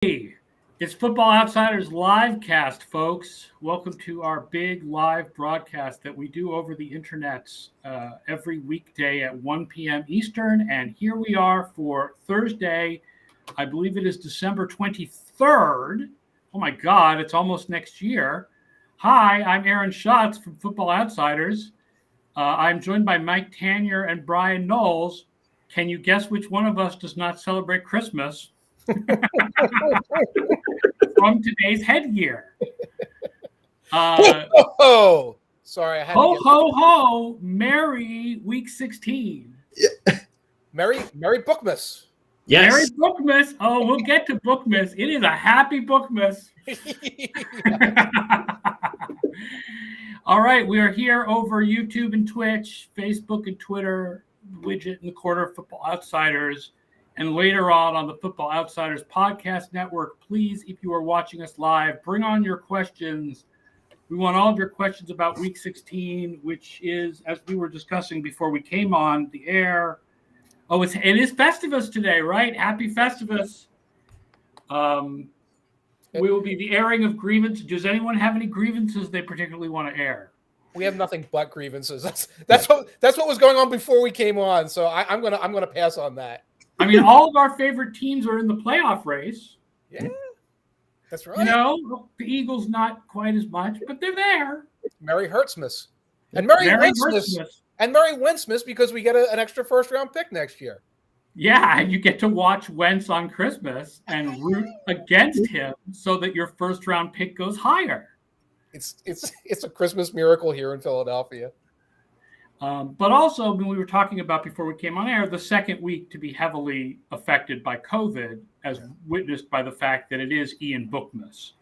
Hey, it's Football Outsiders live cast, folks. Welcome to our big live broadcast that we do over the internet every weekday at 1 p.m. Eastern. And here we are for Thursday. I believe it is December 23rd. Oh my God, it's almost next year. Hi, I'm Aaron Schatz from Football Outsiders. I'm joined by Mike Tanier and Bryan Knowles. Can you guess which one of us does not celebrate Christmas? From today's headgear. Sorry, I had ho, ho, ho, Merry Week 16. Yeah. Merry Bookmas. Yes. Merry Bookmas. Oh, we'll get to Bookmas. It is a happy Bookmas. All right, we are here over YouTube and Twitch, Facebook and Twitter, widget in the corner of Football Outsiders. And later on the Football Outsiders podcast network, please, if you are watching us live, bring on your questions. We want all of your questions about Week 16, which is, as we were discussing before we came on the air. Oh, it is Festivus today, right? Happy Festivus. We will be the airing of grievances. Does anyone have any grievances they particularly want to air? We have nothing but grievances. That's what was going on before we came on. So I'm gonna pass on that. I mean, all of our favorite teams are in the playoff race. Yeah, that's right. You know, the Eagles not quite as much, but they're there. Merry Hurtsmas. And Merry Winsmas. And Merry Winsmas because we get an extra first-round pick next year. Yeah, and you get to watch Wentz on Christmas and root against him so that your first-round pick goes higher. It's a Christmas miracle here in Philadelphia. But also, when we were talking about before we came on air, the second week to be heavily affected by COVID, as witnessed by the fact that it is Ian Bookmas.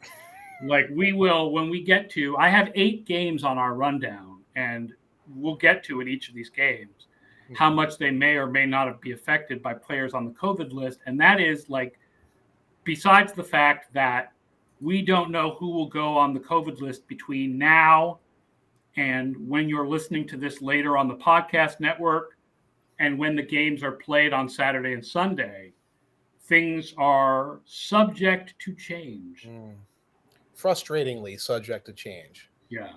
Like we will, when we get to, I have 8 games on our rundown, and we'll get to in each of these games how much they may or may not be affected by players on the COVID list. And that is like, besides the fact that we don't know who will go on the COVID list between now and when you're listening to this later on the podcast network, and when the games are played on Saturday and Sunday, things are subject to change. Frustratingly subject to change. Yeah.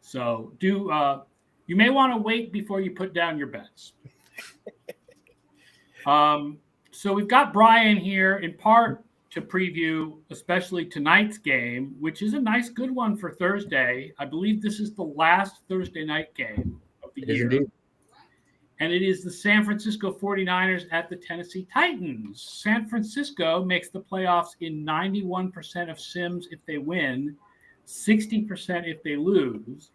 So you may want to wait before you put down your bets. So we've got Bryan here in part to preview especially tonight's game, which is a nice, good one for Thursday. I believe this is the last Thursday night game of the year. Indeed. And it is the San Francisco 49ers at the Tennessee Titans. San Francisco makes the playoffs in 91% of sims if they win, 60% if they lose.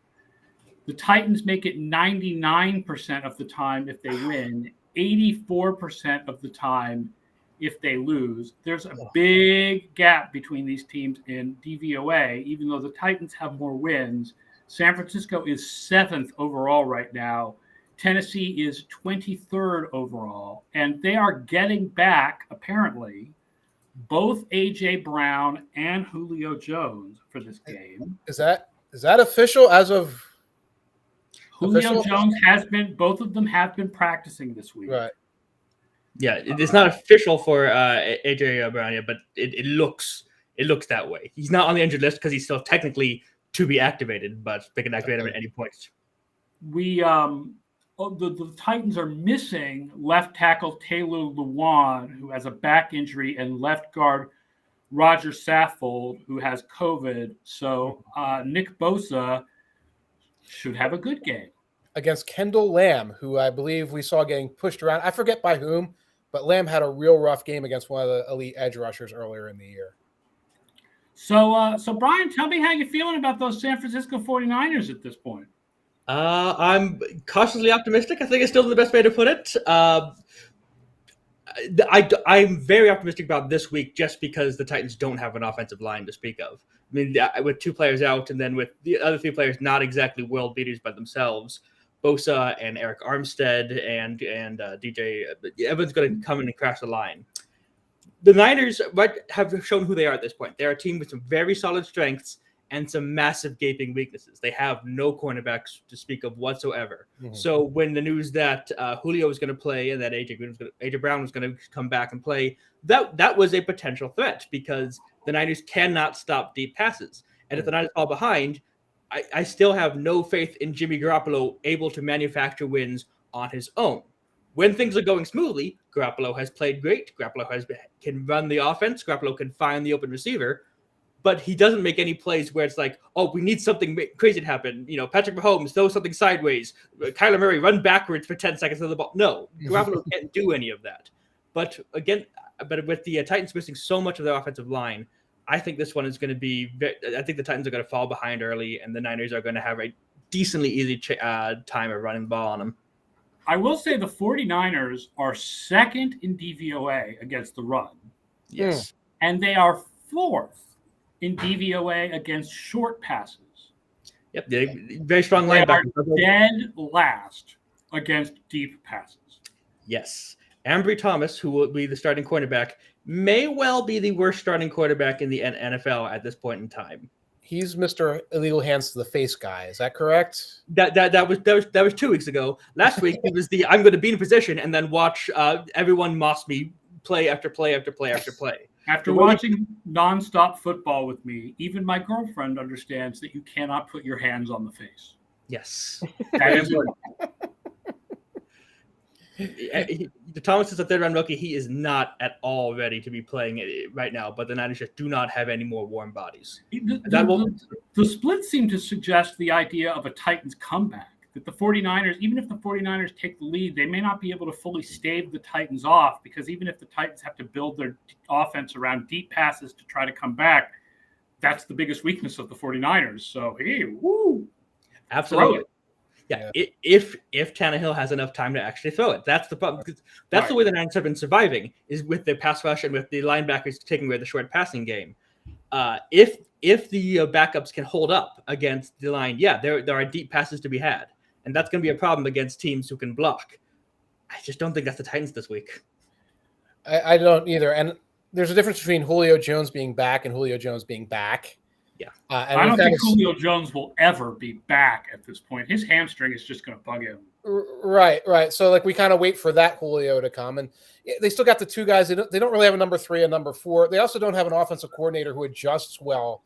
The Titans make it 99% of the time if they win, 84% of the time if they lose. There's a big gap between these teams in DVOA, even though the Titans have more wins. San Francisco is 7th overall right now. Tennessee is 23rd overall, and they are getting back, apparently, both A.J. Brown and Julio Jones for this game. Is that official as of... Julio Jones has been, both of them have been practicing this week. Right. Yeah, it's not official for AJ Brown yet, but it looks that way. He's not on the injured list because he's still technically to be activated, but they can activate him at any point. The Titans are missing left tackle Taylor Lewan, who has a back injury, and left guard Roger Saffold, who has COVID. So Nick Bosa should have a good game against Kendall Lamb, who I believe we saw getting pushed around. I forget by whom, but Lamb had a real rough game against one of the elite edge rushers earlier in the year. So Bryan, tell me how you're feeling about those San Francisco 49ers at this point. I'm cautiously optimistic. I think it's still the best way to put it. I'm very optimistic about this week just because the Titans don't have an offensive line to speak of. I mean, with 2 players out and then with the other 3 players not exactly world beaters by themselves, Bosa and Eric Armstead and DJ, everyone's going to come in and crash the line. The Niners have shown who they are at this point. They're a team with some very solid strengths and some massive gaping weaknesses. They have no cornerbacks to speak of whatsoever. Mhm. So when the news that Julio was going to play and that AJ Brown was going to come back and play, that was a potential threat because the Niners cannot stop deep passes. And if the Niners fall behind, I still have no faith in Jimmy Garoppolo able to manufacture wins on his own. When things are going smoothly, Garoppolo has played great. Garoppolo can run the offense. Garoppolo can find the open receiver, but he doesn't make any plays where it's like, oh, we need something crazy to happen. Patrick Mahomes throw something sideways. Kyler Murray run backwards for 10 seconds of the ball. No, Garoppolo can't do any of that. But with the Titans missing so much of their offensive line, I think this one is going to be. I think the Titans are going to fall behind early, and the Niners are going to have a decently easy time of running the ball on them. I will say the 49ers are second in DVOA against the run. Yes. And they are fourth in DVOA against short passes. Yep, very strong linebackers. They are dead last against deep passes. Yes. Ambry Thomas, who will be the starting cornerback, may well be the worst starting quarterback in the NFL at this point in time. He's Mr. Illegal Hands to the Face guy. Is that correct? That was 2 weeks ago. Last week he was the I'm going to be in position and then watch everyone moss me play after play after play after play. After watching nonstop football with me, even my girlfriend understands that you cannot put your hands on the face. Yes. That is Thomas is a third-round rookie. He is not at all ready to be playing it right now, but the Niners just do not have any more warm bodies. The split seemed to suggest the idea of a Titans comeback, that the 49ers, even if the 49ers take the lead, they may not be able to fully stave the Titans off because even if the Titans have to build their offense around deep passes to try to come back, that's the biggest weakness of the 49ers. So, hey, woo. Absolutely. Yeah, if Tannehill has enough time to actually throw it, that's the problem. That's the way the Niners have been surviving is with their pass rush and with the linebackers taking away the short passing game. If the backups can hold up against the line, there are deep passes to be had, and that's going to be a problem against teams who can block. I just don't think that's the Titans this week. I don't either, and there's a difference between Julio Jones being back and Julio Jones being back. Yeah, I don't think Julio Jones will ever be back at this point. His hamstring is just going to bug him. Right. So, we kind of wait for that Julio to come, and they still got the two guys. They don't really have a number 3 and number 4. They also don't have an offensive coordinator who adjusts well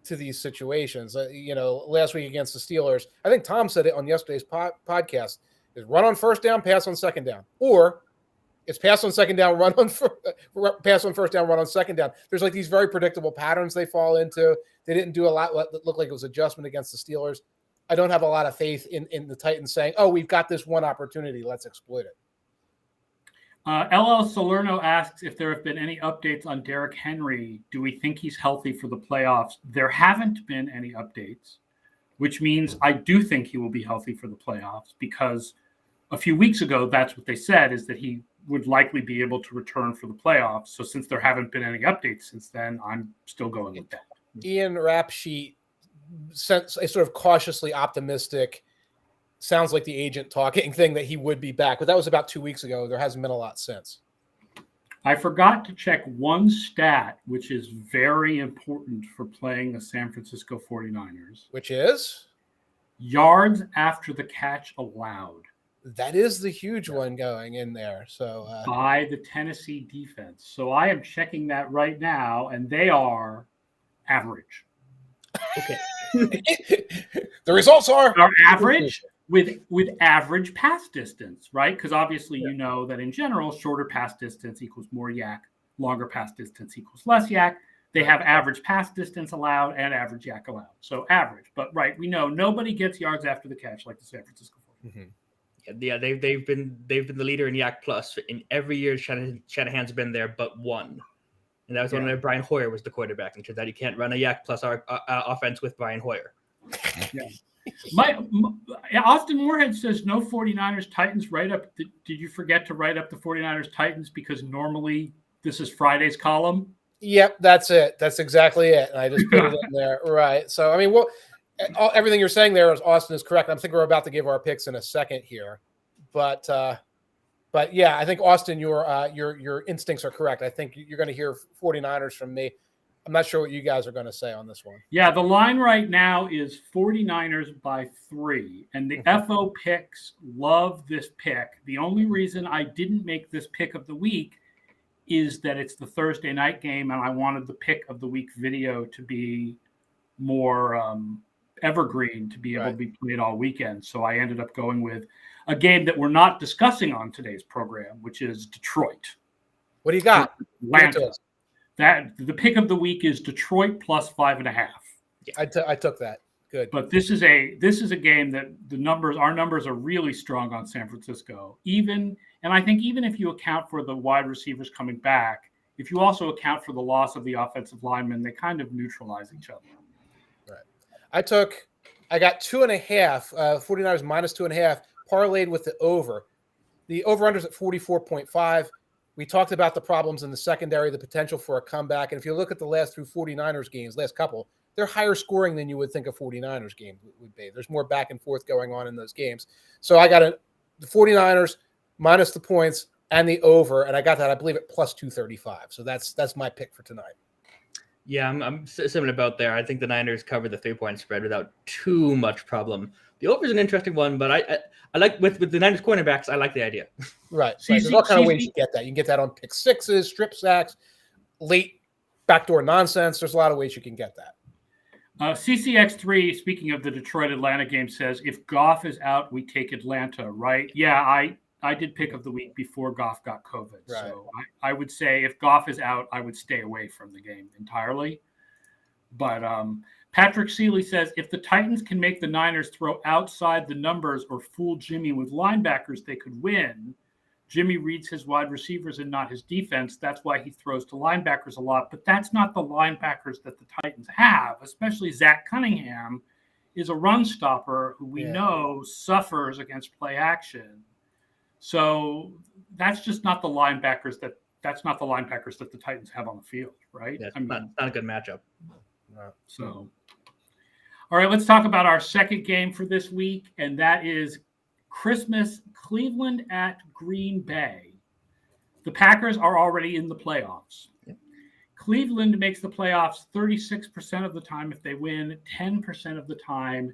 to these situations. Last week against the Steelers, I think Tom said it on yesterday's podcast: is run on first down, pass on second down, or it's pass on second down, pass on first down, run on second down. There's these very predictable patterns they fall into. They didn't do a lot that looked like it was adjustment against the Steelers. I don't have a lot of faith in the Titans saying, oh, we've got this one opportunity, let's exploit it. LL Salerno asks if there have been any updates on Derrick Henry. Do we think he's healthy for the playoffs? There haven't been any updates, which means I do think he will be healthy for the playoffs because a few weeks ago, that's what they said, is that he would likely be able to return for the playoffs. So since there haven't been any updates since then, I'm still going with that. Ian Rapsheet sent a sort of cautiously optimistic, sounds like the agent talking thing that he would be back. But that was about 2 weeks ago. There hasn't been a lot since. I forgot to check one stat, which is very important for playing the San Francisco 49ers. Which is? Yards after the catch allowed. That is the huge one going in there. So by the Tennessee defense. So I am checking that right now, and they are average. Okay. The results are average with average pass distance, right? Because obviously you know that in general, shorter pass distance equals more yak, longer pass distance equals less yak. They have average pass distance allowed and average yak allowed. So average. But we know nobody gets yards after the catch like the San Francisco 49ers. Mm-hmm. Yeah, they've been the leader in Yak Plus in every year. Shanahan's been there, but one, and that was when Brian Hoyer was the quarterback. And it turns out you can't run a Yak Plus offense with Brian Hoyer. Yeah. Austin Moorhead says no 49ers Titans write up. Did you forget to write up the 49ers Titans because normally this is Friday's column? Yep, that's it. That's exactly it. And I just put it in there. Right. So everything you're saying there is Austin is correct. I think we're about to give our picks in a second here, but yeah, I think Austin, your instincts are correct. I think you're going to hear 49ers from me. I'm not sure what you guys are going to say on this one. Yeah, the line right now is 49ers by 3. And the FO picks love this pick. The only reason I didn't make this pick of the week is that it's the Thursday night game, and I wanted the pick of the week video to be more evergreen, to be able to be played all weekend. So I ended up going with a game that we're not discussing on today's program, which is Detroit. What do you got? Atlanta. That the pick of the week is Detroit plus 5.5. I took that. Good. But this is a game that our numbers are really strong on San Francisco. And I think even if you account for the wide receivers coming back, if you also account for the loss of the offensive linemen, they kind of neutralize each other. Right. I got 2.5, 49ers minus 2.5, parlayed with the over. The over-under's at 44.5. We talked about the problems in the secondary, the potential for a comeback. And if you look at the last 49ers games, last couple, they're higher scoring than you would think a 49ers game would be. There's more back and forth going on in those games. So I got the 49ers minus the points and the over, and I got that, I believe, at plus 235. So that's my pick for tonight. Yeah, I'm similar about there. I think the Niners cover the 3-point spread without too much problem. The over is an interesting one, but I like with the Niners cornerbacks, I like the idea. Right. There's all kind of ways you get that. You can get that on pick sixes, strip sacks, late backdoor nonsense. There's a lot of ways you can get that. CCX3, speaking of the Detroit-Atlanta game, says, if Goff is out, we take Atlanta, right? Yeah, I did pick of the week before Goff got COVID. Right. So I would say if Goff is out, I would stay away from the game entirely. But Patrick Seeley says, if the Titans can make the Niners throw outside the numbers or fool Jimmy with linebackers, they could win. Jimmy reads his wide receivers and not his defense. That's why he throws to linebackers a lot. But that's not the linebackers that the Titans have, especially Zach Cunningham is a run stopper who we know suffers against play action. So that's just not the linebackers that the Titans have on the field, right? Yeah, not a good matchup. So, all right, let's talk about our second game for this week, and that is Christmas, Cleveland at Green Bay. The Packers are already in the playoffs. Yep. Cleveland makes the playoffs 36% of the time if they win, 10% of the time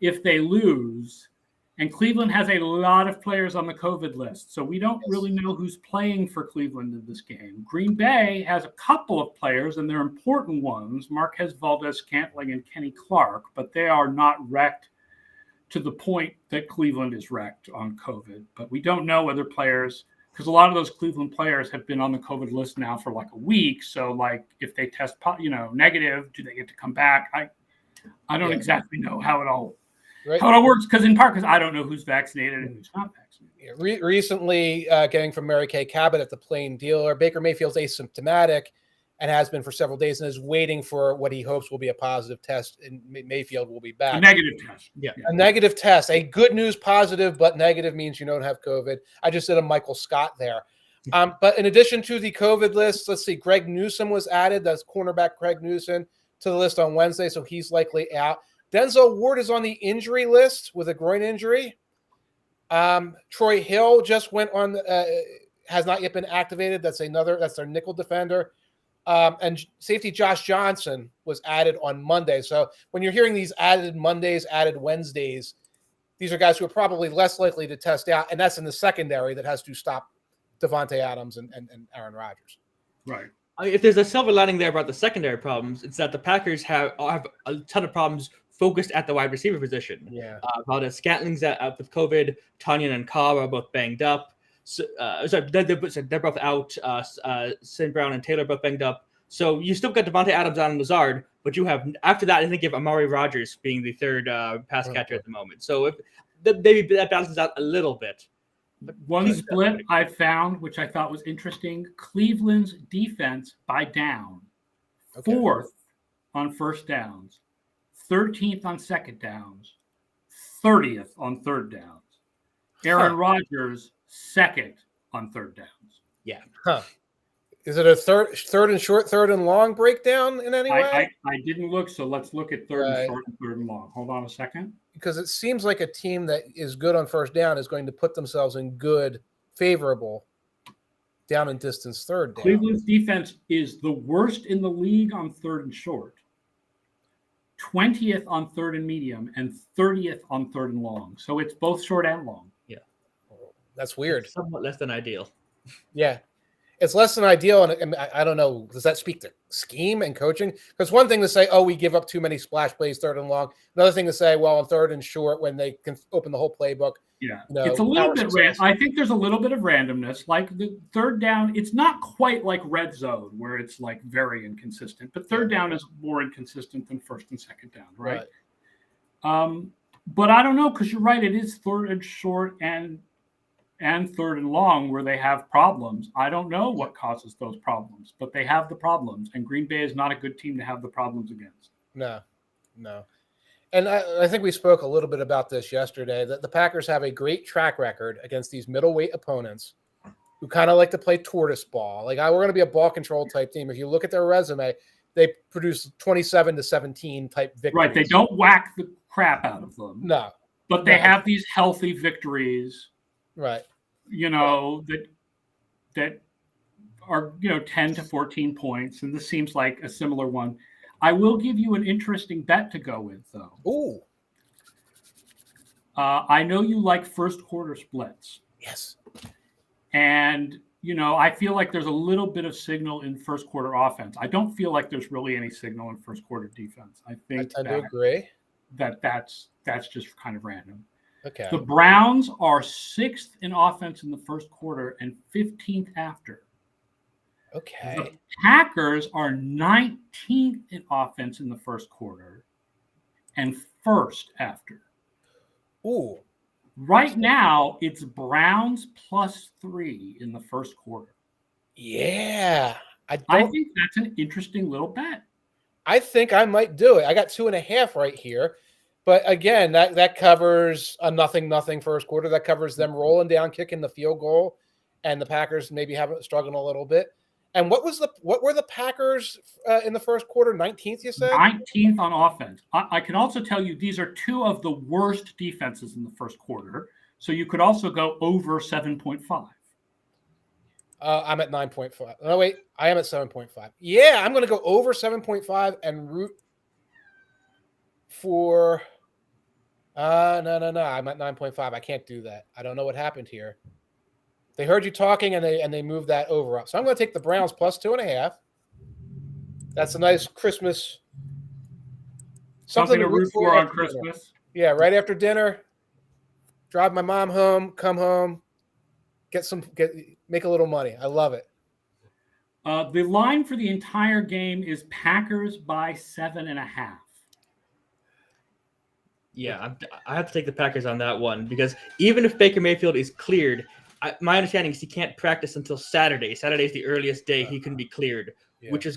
if they lose. And Cleveland has a lot of players on the COVID list, so we don't really know who's playing for Cleveland in this game. Green Bay has a couple of players, and they're important ones, Marquez Valdez-Scantling and Kenny Clark, but they are not wrecked to the point that Cleveland is wrecked on COVID. But we don't know whether players, because a lot of those Cleveland players have been on the COVID list now for like a week. So like if they test, negative, do they get to come back? I don't exactly know how it all works, because I don't know who's vaccinated and who's not vaccinated. Recently, getting from Mary Kay Cabot at the Plain Dealer, Baker Mayfield's asymptomatic and has been for several days and is waiting for what he hopes will be a positive test, and Mayfield will be back. A negative test. Yeah. A negative test. A good news positive, but negative means you don't have COVID. I just did a Michael Scott there. But in addition to the COVID list, let's see, Greg Newsome was added. That's cornerback Greg Newsome to the list on Wednesday, so he's likely out. Denzel Ward is on the injury list with a groin injury. Troy Hill just went on, has not yet been activated. That's their nickel defender. And safety Josh Johnson was added on Monday. So when you're hearing these added Mondays, added Wednesdays, these are guys who are probably less likely to test out. And that's in the secondary that has to stop Devontae Adams and Aaron Rodgers. Right. If there's a silver lining there about the secondary problems, it's that the Packers have a ton of problems focused at the wide receiver position. Yeah. Scantling's out with COVID. Tanier and Carr are both banged up. So, they're both out. St. Brown and Taylor both banged up. So you still got Devontae Adams on Lazard, but you have, after that, I think you have Amari Rodgers being the third pass catcher at the moment. So maybe that balances out a little bit. But one split I found, which I thought was interesting, Cleveland's defense by down. Okay. 4th on first downs, 13th on second downs, 30th on third downs. Aaron Rodgers, 2nd on third downs. Yeah. Huh. Is it a third and short, third and long breakdown in any way? I didn't look, so let's look at third and short and third and long. Hold on a second. Because it seems like a team that is good on first down is going to put themselves in good, favorable down and distance third down. Cleveland's defense is the worst in the league on third and short, 20th on third and medium, and 30th on third and long. So it's both short and long. Yeah. That's weird. It's somewhat less than ideal. Yeah. It's less than ideal. And I don't know, does that speak to scheme and coaching? Because one thing to say, oh, we give up too many splash plays third and long. Another thing to say, well, on third and short, when they can open the whole playbook. Yeah, you know, it's a little bit random. I think there's a little bit of randomness. Like the third down, it's not quite like red zone where it's like very inconsistent, but third down is more inconsistent than first and second down, right? But I don't know, because you're right, it is third and short and third and long where they have problems. I don't know what causes those problems, but they have the problems, and Green Bay is not a good team to have the problems against. No. And I think we spoke a little bit about this yesterday, that the Packers have a great track record against these middleweight opponents who kind of like to play tortoise ball. Like, we're going to be a ball control type team. If you look at their resume, they produce 27-17 type victories. Right. They don't whack the crap out of them. No. But they have these healthy victories. Right. That are, 10 to 14 points. And this seems like a similar one. I will give you an interesting bet to go with, though. Ooh. I know you like first quarter splits. Yes. And, I feel like there's a little bit of signal in first quarter offense. I don't feel like there's really any signal in first quarter defense. I think I tend to agree. That's just kind of random. Okay. The Browns are 6th in offense in the first quarter and 15th after. Okay. The Packers are 19th in offense in the first quarter and 1st after. Ooh. Right now, it's Browns +3 in the first quarter. Yeah. I think that's an interesting little bet. I think I might do it. I got 2.5 right here. But again, that covers a 0-0 first quarter. That covers them rolling down, kicking the field goal, and the Packers maybe struggling a little bit. And what were the Packers in the first quarter? 19th, you said? 19th on offense. I can also tell you these are two of the worst defenses in the first quarter. So you could also go over 7.5. I'm at 9.5. Oh, wait. I am at 7.5. Yeah, I'm going to go over 7.5 and root for no. I'm at 9.5. I can't do that. I don't know what happened here. They heard you talking and they moved that over up. So I'm going to take the Browns +2.5. That's a nice Christmas. Something to root for on Christmas. Yeah, right after dinner. Drive my mom home, come home, make a little money. I love it. The line for the entire game is Packers by 7.5. Yeah, I have to take the Packers on that one, because even if Baker Mayfield is cleared, my understanding is he can't practice until Saturday. Saturday is the earliest day he can be cleared, which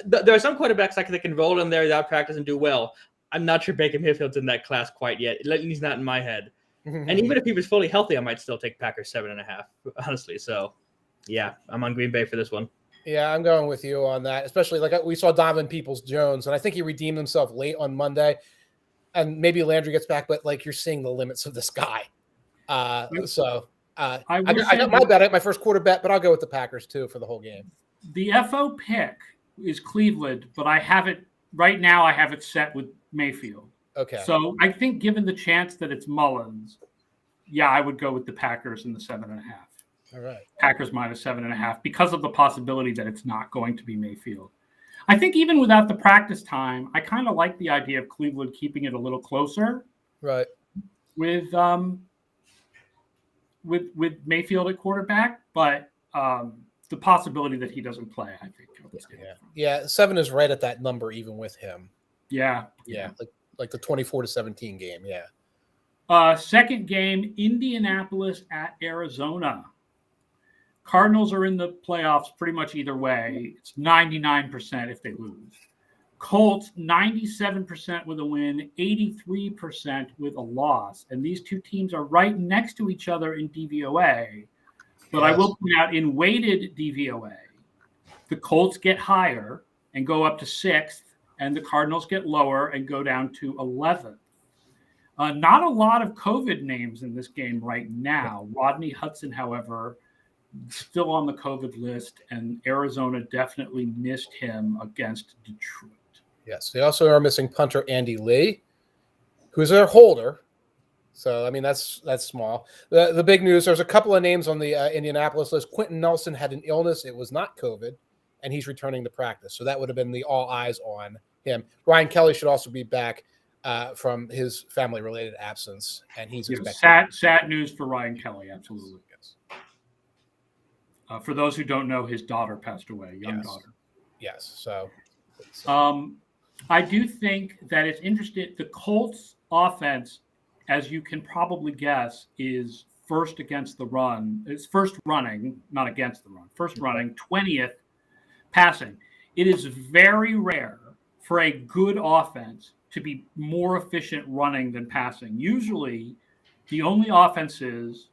there are some quarterbacks that can roll in there without practice and do well. I'm not sure Baker Mayfield's in that class quite yet. He's not in my head. And even if he was fully healthy, I might still take Packers 7.5, honestly. So, yeah, I'm on Green Bay for this one. Yeah, I'm going with you on that, especially like we saw Donovan Peoples-Jones, and I think he redeemed himself late on Monday. And maybe Landry gets back, but like you're seeing the limits of this guy. I got my bet, my first quarter bet, but I'll go with the Packers too for the whole game. The FO pick is Cleveland, but I have it set with Mayfield. Okay. So I think given the chance that it's Mullins, I would go with the Packers in the 7.5. All right. Packers -7.5 because of the possibility that it's not going to be Mayfield. I think even without the practice time, I kind of like the idea of Cleveland keeping it a little closer. Right. With Mayfield at quarterback, but the possibility that he doesn't play, I think. Yeah, 7 is right at that number even with him. Yeah. Like the 24-17 game. Yeah. Second game, Indianapolis at Arizona. Cardinals are in the playoffs pretty much either way. It's 99% if they lose. Colts, 97% with a win, 83% with a loss. And these two teams are right next to each other in DVOA. But I will point out in weighted DVOA, the Colts get higher and go up to 6th, and the Cardinals get lower and go down to 11th. Not a lot of COVID names in this game right now. Rodney Hudson, however, still on the COVID list, and Arizona definitely missed him against Detroit. Yes. They also are missing punter Andy Lee, who's their holder. So, I mean, that's small. The big news, there's a couple of names on the Indianapolis list. Quentin Nelson had an illness. It was not COVID, and he's returning to practice. So that would have been the all eyes on him. Ryan Kelly should also be back from his family-related absence, and he's expected. Sad news for Ryan Kelly, absolutely. Yes. For those who don't know, his daughter passed away, young daughter. Yes, so. I do think that it's interesting. The Colts offense, as you can probably guess, is first against the run. It's first running, not against the run. First running, 20th passing. It is very rare for a good offense to be more efficient running than passing. Usually, the only offenses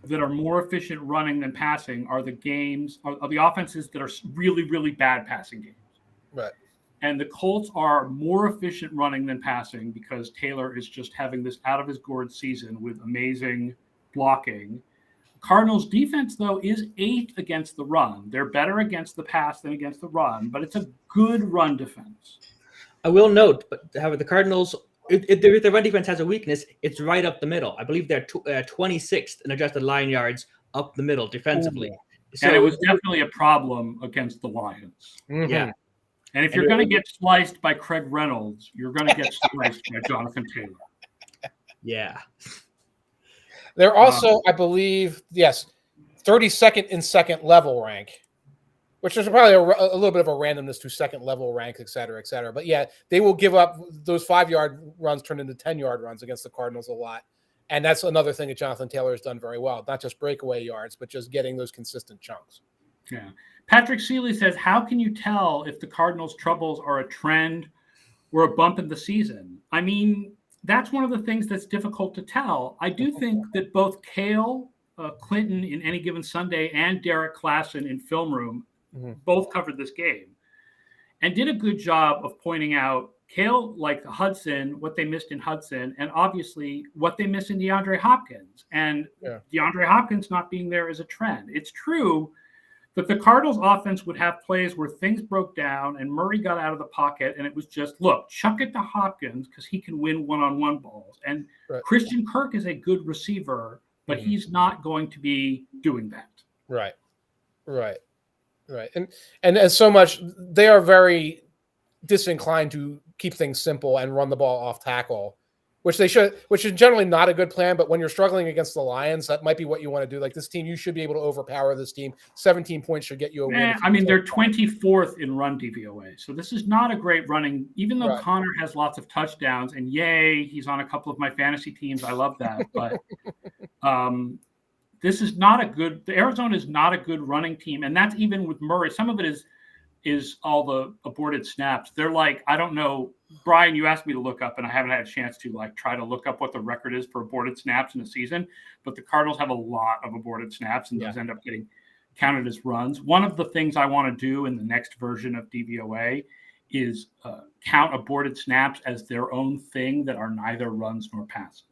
that are more efficient running than passing are the offenses that are really, really bad passing games. Right. And the Colts are more efficient running than passing because Taylor is just having this out of his gourd season with amazing blocking. Cardinals defense, though, is 8th against the run. They're better against the pass than against the run, but it's a good run defense. I will note, but however, the Cardinals, if their run defense has a weakness, it's right up the middle. I believe they're 26th in adjusted line yards up the middle defensively. So, and it was definitely a problem against the Lions. Mm-hmm. Yeah. And if you're going to get sliced by Craig Reynolds, you're going to get sliced by Jonathan Taylor. Yeah. They're also, I believe, 32nd in second level rank, which is probably a little bit of a randomness to second level rank, et cetera, et cetera. But yeah, they will give up those 5-yard runs turn into 10-yard runs against the Cardinals a lot. And that's another thing that Jonathan Taylor has done very well, not just breakaway yards, but just getting those consistent chunks. Yeah. Patrick Seeley says, how can you tell if the Cardinals' troubles are a trend or a bump in the season? I mean, that's one of the things that's difficult to tell. I do think that both Cale Clinton in Any Given Sunday and Derrick Klassen in Film Room both covered this game and did a good job of pointing out Cale, like Hudson, what they missed in Hudson, and obviously what they missed in DeAndre Hopkins. And DeAndre Hopkins not being there is a trend. It's true that the Cardinals offense would have plays where things broke down and Murray got out of the pocket and it was just, look, chuck it to Hopkins because he can win one-on-one balls. And Christian Kirk is a good receiver, but he's not going to be doing that. Right. And so much, they are very disinclined to keep things simple and run the ball off tackle, which they should, which is generally not a good plan. But when you're struggling against the Lions, that might be what you want to do. Like this team, you should be able to overpower this team. 17 points should get you a win. I mean, they're 24th in run DVOA. So this is not a great running, even though Connor has lots of touchdowns and yay, he's on a couple of my fantasy teams. I love that. But this is not a good, the Arizona is not a good running team. And that's even with Murray. Some of it is all the aborted snaps. They're like, I don't know, Bryan, you asked me to look up and I haven't had a chance to try to look up what the record is for aborted snaps in a season, but the Cardinals have a lot of aborted snaps and those end up getting counted as runs. One of the things I want to do in the next version of DVOA is count aborted snaps as their own thing that are neither runs nor passes.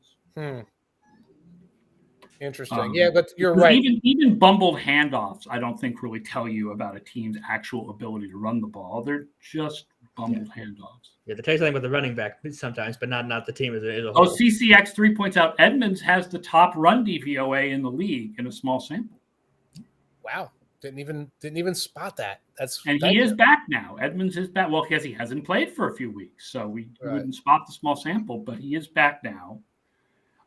Interesting. But you're right. Even bumbled handoffs, I don't think really tell you about a team's actual ability to run the ball. They're just bumbled handoffs. Yeah, they tell you something about the running back sometimes, but not the team as a whole. CCX3 points out Edmonds has the top run DVOA in the league in a small sample. Wow. Didn't even spot that. He is back now. Edmonds is back. Well, because he hasn't played for a few weeks, so we wouldn't spot the small sample, but he is back now.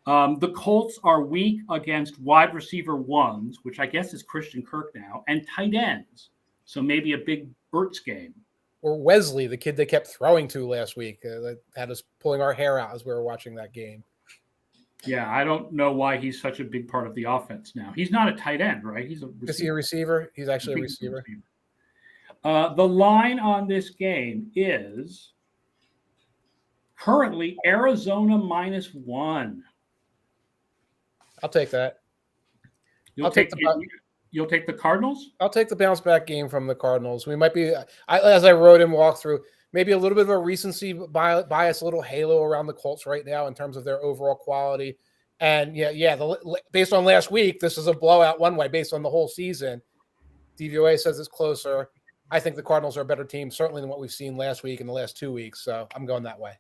The Colts are weak against wide receiver ones, which I guess is Christian Kirk now, and tight ends. So maybe a big Ertz game. Or Wesley, the kid they kept throwing to last week, that had us pulling our hair out as we were watching that game. Yeah, I don't know why he's such a big part of the offense now. He's not a tight end, right? He's a receiver. Is he a receiver? He's actually a receiver. The line on this game is currently Arizona -1. I'll take that. You'll take the Cardinals? I'll take the bounce back game from the Cardinals. We might be, as I wrote in walkthrough, maybe a little bit of a recency bias, a little halo around the Colts right now in terms of their overall quality. And based on last week, this is a blowout one way. Based on the whole season, DVOA says it's closer. I think the Cardinals are a better team, certainly than what we've seen last week and the last 2 weeks. So I'm going that way.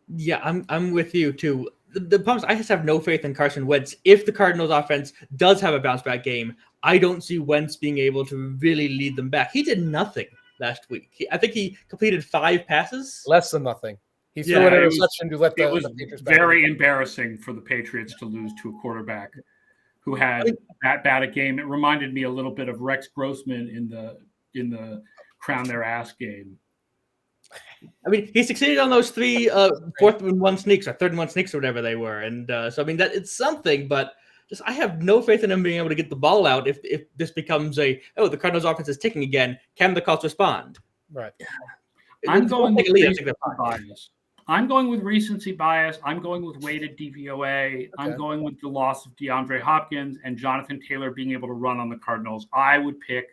Yeah, I'm with you too. The problem is I just have no faith in Carson Wentz. If the Cardinals offense does have a bounce back game, I don't see Wentz being able to really lead them back. He did nothing last week. I think he completed 5 passes. Less than nothing. He threw an interception to let the Patriots very embarrassing for the Patriots to lose to a quarterback who had that bad a game. It reminded me a little bit of Rex Grossman in the Crown Their Ass game. I mean, he succeeded on those 3 4th and 1 sneaks or 3rd and 1 sneaks or whatever they were, and so I mean that it's something, but just I have no faith in him being able to get the ball out if this becomes the Cardinals offense is ticking again. Can the Colts respond? Right. I'm going with recency bias. I'm going with recency bias. I'm going with weighted DVOA. Okay. I'm going with the loss of DeAndre Hopkins and Jonathan Taylor being able to run on the Cardinals. I would pick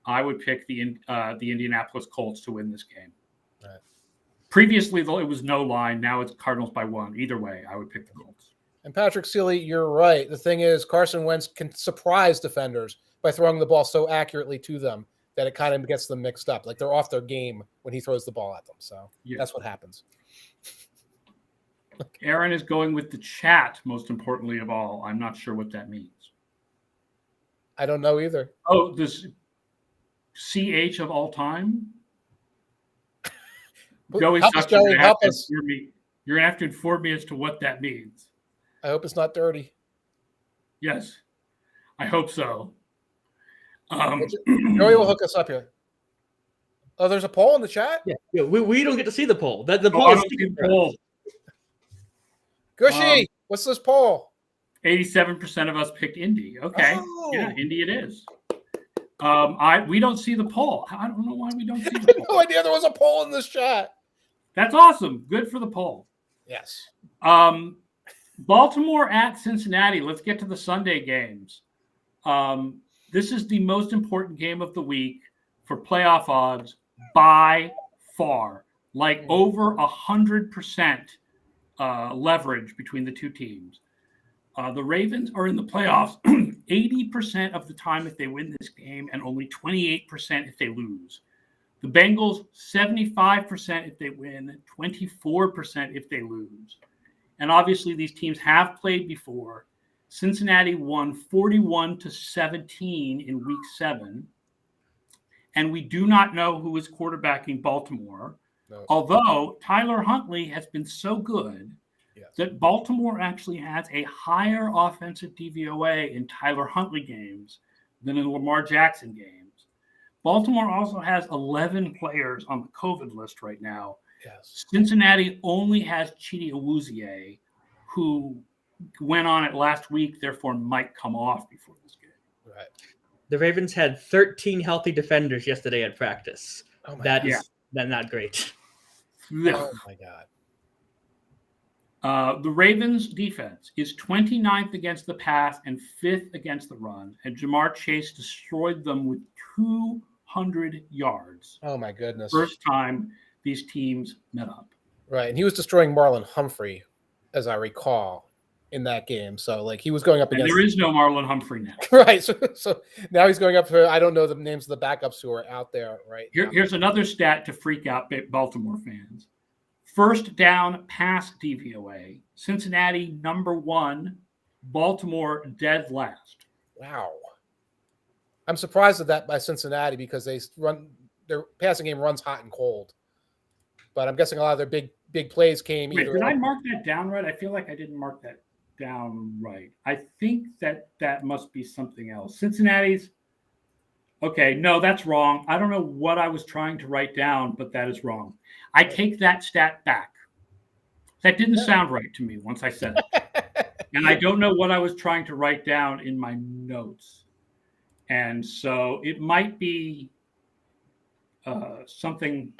the Indianapolis Colts to win this game. Right. Previously, though, it was no line. Now it's Cardinals by 1. Either way, I would pick the Colts. And Patrick Seeley, you're right. The thing is, Carson Wentz can surprise defenders by throwing the ball so accurately to them that it kind of gets them mixed up. Like they're off their game when he throws the ball at them. So That's what happens. Aaron is going with the chat, most importantly of all. I'm not sure what that means. I don't know either. Oh, this CH of all time? Joey, you're going to have to inform me as to what that means. I hope it's not dirty. Yes, I hope so. Joey will hook us up here. Oh, there's a poll in the chat? Yeah. We don't get to see the poll. The poll is Gushy, what's this poll? 87% of us picked Indy. Okay. Oh. Yeah, Indy it is. We don't see the poll. I don't know why we don't see the poll. No idea there was a poll in this chat. That's awesome. Good for the poll. Yes. Baltimore at Cincinnati. Let's get to the Sunday games. This is the most important game of the week for playoff odds by far. Like over 100% leverage between the two teams. The Ravens are in the playoffs 80% of the time if they win this game and only 28% if they lose. The Bengals, 75% if they win, 24% if they lose. And obviously these teams have played before. Cincinnati won 41-17 in week 7. And we do not know who is quarterbacking Baltimore. No. Although Tyler Huntley has been so good that Baltimore actually has a higher offensive DVOA in Tyler Huntley games than in Lamar Jackson games. Baltimore also has 11 players on the COVID list right now. Yes. Cincinnati only has Chidi Awuzie, who went on it last week, therefore might come off before this game. Right. The Ravens had 13 healthy defenders yesterday at practice. That's not great. Oh, my God. The Ravens' defense is 29th against the pass and 5th against the run, and Jamar Chase destroyed them with 200 yards. Oh, my goodness. First time these teams met up. Right, and he was destroying Marlon Humphrey, as I recall, in that game. So, like, he was going up against... And there is no Marlon Humphrey now. Right, so now he's going up for, I don't know the names of the backups who are out there right now. Here's another stat to freak out Baltimore fans. First down pass DVOA, Cincinnati number 1, Baltimore dead last. Wow. I'm surprised at that by Cincinnati because their passing game runs hot and cold. But I'm guessing a lot of their big plays came either. Did I mark that down right? I feel like I didn't mark that down right. I think that must be something else. Cincinnati's okay, no, that's wrong. I don't know what I was trying to write down, but that is wrong. I take that stat back. That didn't sound right to me once I said it. And I don't know what I was trying to write down in my notes. And so it might be something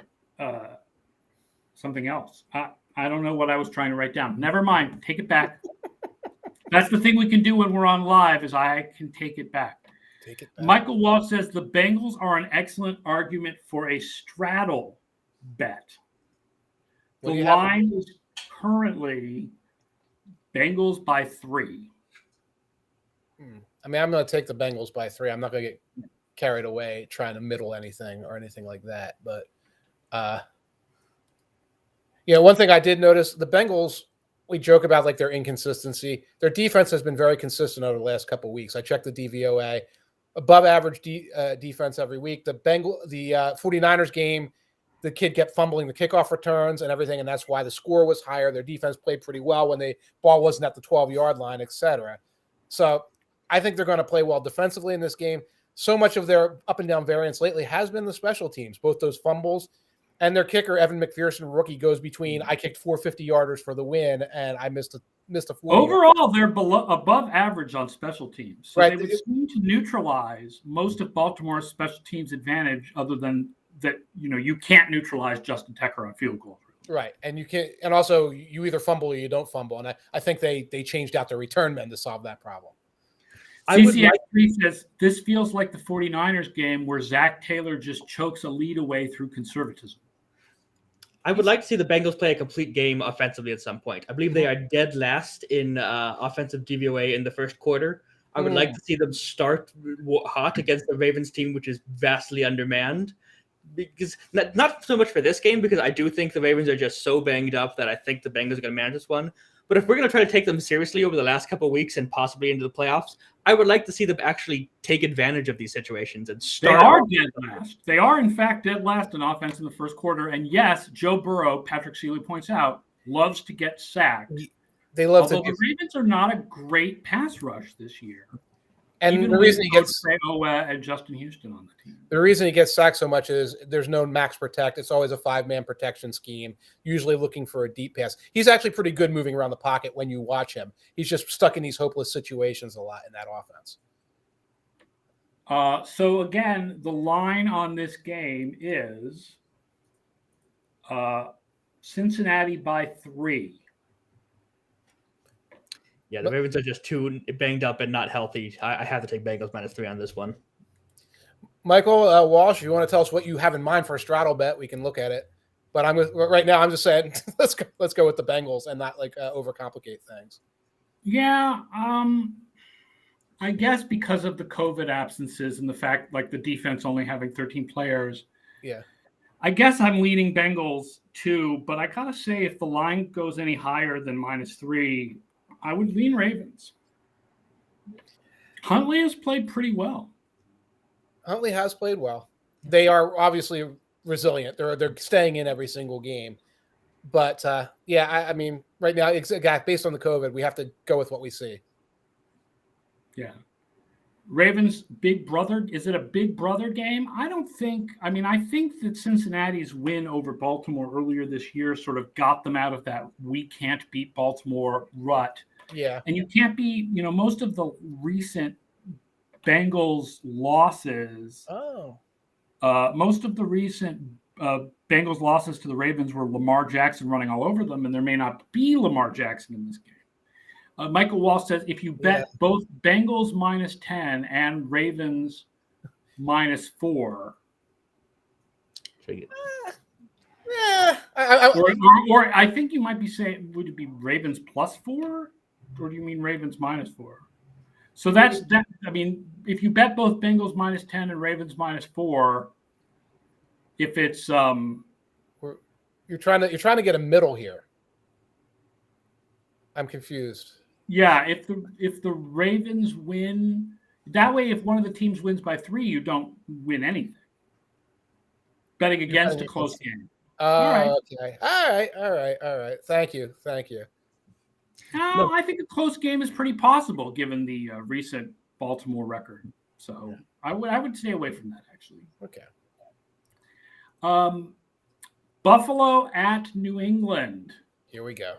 else. I don't know what I was trying to write down. Never mind. Take it back. That's the thing we can do when we're on live is I can take it back. Michael Walsh says the Bengals are an excellent argument for a straddle bet. The line is currently Bengals by 3. I mean, I'm going to take the Bengals by 3. I'm not going to get carried away trying to middle anything or anything like that. But, one thing I did notice, the Bengals, we joke about like their inconsistency. Their defense has been very consistent over the last couple of weeks. I checked the DVOA, above average defense every week. The 49ers game, the kid kept fumbling the kickoff returns and everything, and that's why the score was higher. Their defense played pretty well when the ball wasn't at the 12-yard line, etc. So I think they're going to play well defensively in this game. So much of their up and down variance lately has been the special teams, both those fumbles and their kicker, Evan McPherson, rookie, goes between I kicked 4 50-yarders for the win and I missed a 40. Overall, they're above average on special teams. So right. They would seem to neutralize most of Baltimore's special teams advantage, other than that, you can't neutralize Justin Tucker on field goal. Right. And you can't, and also you either fumble or you don't fumble. And I think they changed out their return men to solve that problem. CCX3 says this feels like the 49ers game where Zach Taylor just chokes a lead away through conservatism. I would like to see the Bengals play a complete game offensively at some point. I believe they are dead last in offensive DVOA in the first quarter. I would like to see them start hot against the Ravens team, which is vastly undermanned. Because not so much for this game, because I do think the Ravens are just so banged up that I think the Bengals are going to manage this one. But if we're going to try to take them seriously over the last couple of weeks and possibly into the playoffs, I would like to see them actually take advantage of these situations and start. They are dead last. They are, in fact, dead last in offense in the first quarter. And yes, Joe Burrow, Patrick Seeley points out, loves to get sacked. They love Although the Ravens are not a great pass rush this year. And even the reason he gets and Justin Houston on the team. The reason he gets sacked so much is there's no max protect. It's always a 5-man protection scheme, usually looking for a deep pass. He's actually pretty good moving around the pocket when you watch him. He's just stuck in these hopeless situations a lot in that offense. So again, the line on this game is Cincinnati by 3. Yeah, the Ravens are just too banged up and not healthy. I have to take Bengals -3 on this one. Michael Walsh, if you want to tell us what you have in mind for a straddle bet, we can look at it. But right now I'm just saying let's go with the Bengals and not overcomplicate things. Yeah, I guess because of the COVID absences and the fact the defense only having 13 players. Yeah. I guess I'm leaning Bengals too, but I gotta say if the line goes any higher than -3, I would lean Ravens. Huntley has played pretty well. Huntley has played well. They are obviously resilient. They're staying in every single game. But, I mean, right now, based on the COVID, we have to go with what we see. Yeah. Ravens, big brother. Is it a big brother game? I don't think. I mean, I think that Cincinnati's win over Baltimore earlier this year sort of got them out of that we can't beat Baltimore rut. Yeah. And you can't be, most of the recent Bengals losses. Most of the recent Bengals losses to the Ravens were Lamar Jackson running all over them, and there may not be Lamar Jackson in this game. Michael Walsh says if you bet both Bengals -10 and Ravens -4. Or I think you might be saying, would it be Ravens +4? Or do you mean Ravens -4? So that's that. I mean, if you bet both Bengals -10 and Ravens -4, if it's you're trying to get a middle here. I'm confused. Yeah, if the Ravens win that way, if one of the teams wins by 3, you don't win anything. Betting against a close game. Okay. All right. Thank you. No, I think a close game is pretty possible given the recent Baltimore record. So I would stay away from that actually. Okay. Buffalo at New England. Here we go.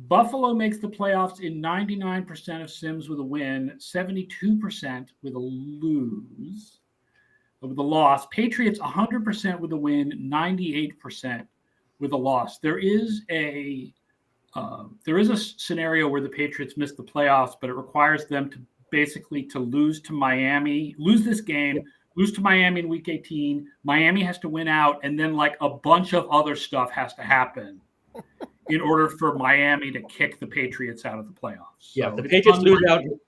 Buffalo makes the playoffs in 99% of sims with a win, 72% with a loss. Patriots 100% with a win, 98% with a loss. There is a scenario where the Patriots miss the playoffs, but it requires them to basically lose to Miami, lose this game, lose to Miami in Week 18. Miami has to win out, and then a bunch of other stuff has to happen in order for Miami to kick the Patriots out of the playoffs. Yeah, So if the it's Patriots lose out, unlikely.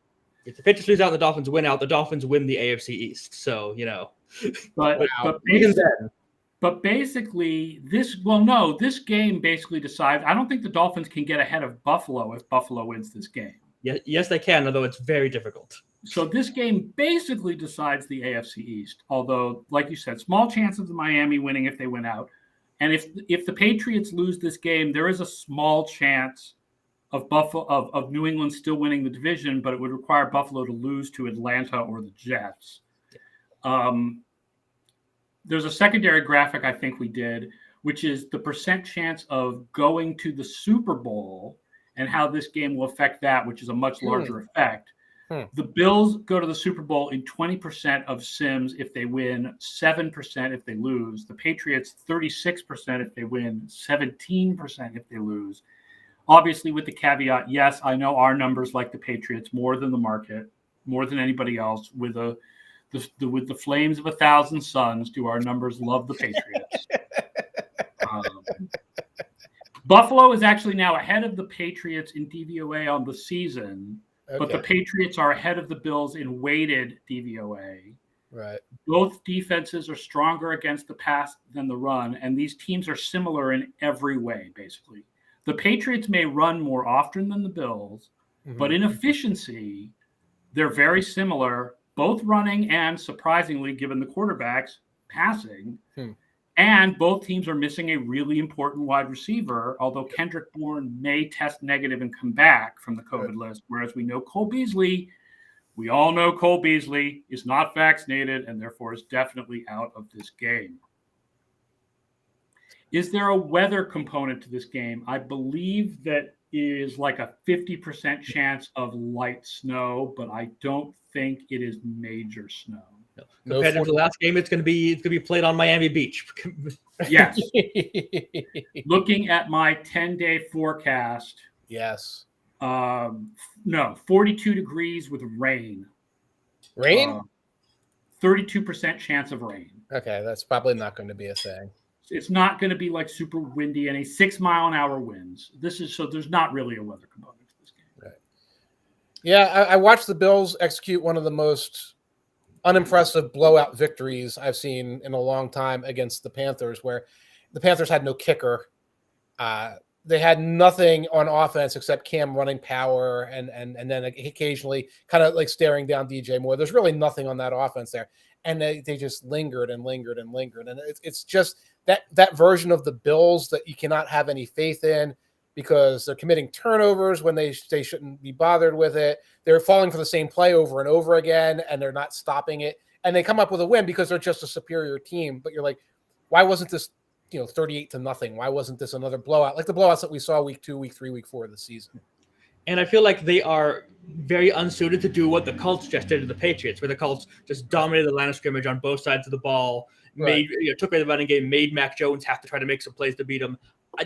if the Patriots lose out, the Dolphins win out. The Dolphins win the AFC East. So But even then, But basically, this game basically decides. I don't think the Dolphins can get ahead of Buffalo if Buffalo wins this game. yes, they can, although it's very difficult. So this game basically decides the AFC East. Although, like you said, small chance of the Miami winning if they win out. And if the Patriots lose this game, there is a small chance of New England still winning the division, but it would require Buffalo to lose to Atlanta or the Jets. There's a secondary graphic I think we did, which is the percent chance of going to the Super Bowl and how this game will affect that, which is a much larger effect. The Bills go to the Super Bowl in 20% of sims if they win, 7% if they lose. The Patriots, 36% if they win, 17% if they lose. Obviously, with the caveat, yes, I know our numbers like the Patriots more than the market, more than anybody else. With the flames of 1,000 suns, do our numbers love the Patriots? Buffalo is actually now ahead of the Patriots in DVOA on the season, but the Patriots are ahead of the Bills in weighted DVOA. Right. Both defenses are stronger against the pass than the run, and these teams are similar in every way, basically. The Patriots may run more often than the Bills, but in efficiency, they're very similar, both running and, surprisingly, given the quarterbacks, passing. And both teams are missing a really important wide receiver, although Kendrick Bourne may test negative and come back from the COVID list, whereas we know we all know Cole Beasley is not vaccinated and therefore is definitely out of this game. Is there a weather component to this game? I believe that is like a 50% chance of light snow, but I don't think it is major snow. Compared to the last game, it's going to be played on Miami Beach. Yes. Looking at my 10-day forecast. Yes. No, 42 degrees with rain. Rain? 32% chance of rain. Okay, that's probably not going to be a thing. It's not going to be like super windy and a 6-mile-an-hour winds. So there's not really a weather component to this game. Right. Yeah, I watched the Bills execute one of the most unimpressive blowout victories I've seen in a long time against the Panthers, where the Panthers had no kicker. They had nothing on offense except Cam running power and then occasionally kind of like staring down DJ Moore. There's really nothing on that offense there. And they just lingered and lingered and lingered. And it's just that version of the Bills that you cannot have any faith in, because they're committing turnovers when they shouldn't be bothered with it. They're falling for the same play over and over again, and they're not stopping it. And they come up with a win because they're just a superior team. But you're like, why wasn't this 38-0? Why wasn't this another blowout like the blowouts that we saw week 2, week 3, week 4 of the season? And I feel like they are very unsuited to do what the Colts just did to the Patriots, where the Colts just dominated the line of scrimmage on both sides of the ball, took away the running game, made Mac Jones have to try to make some plays to beat him.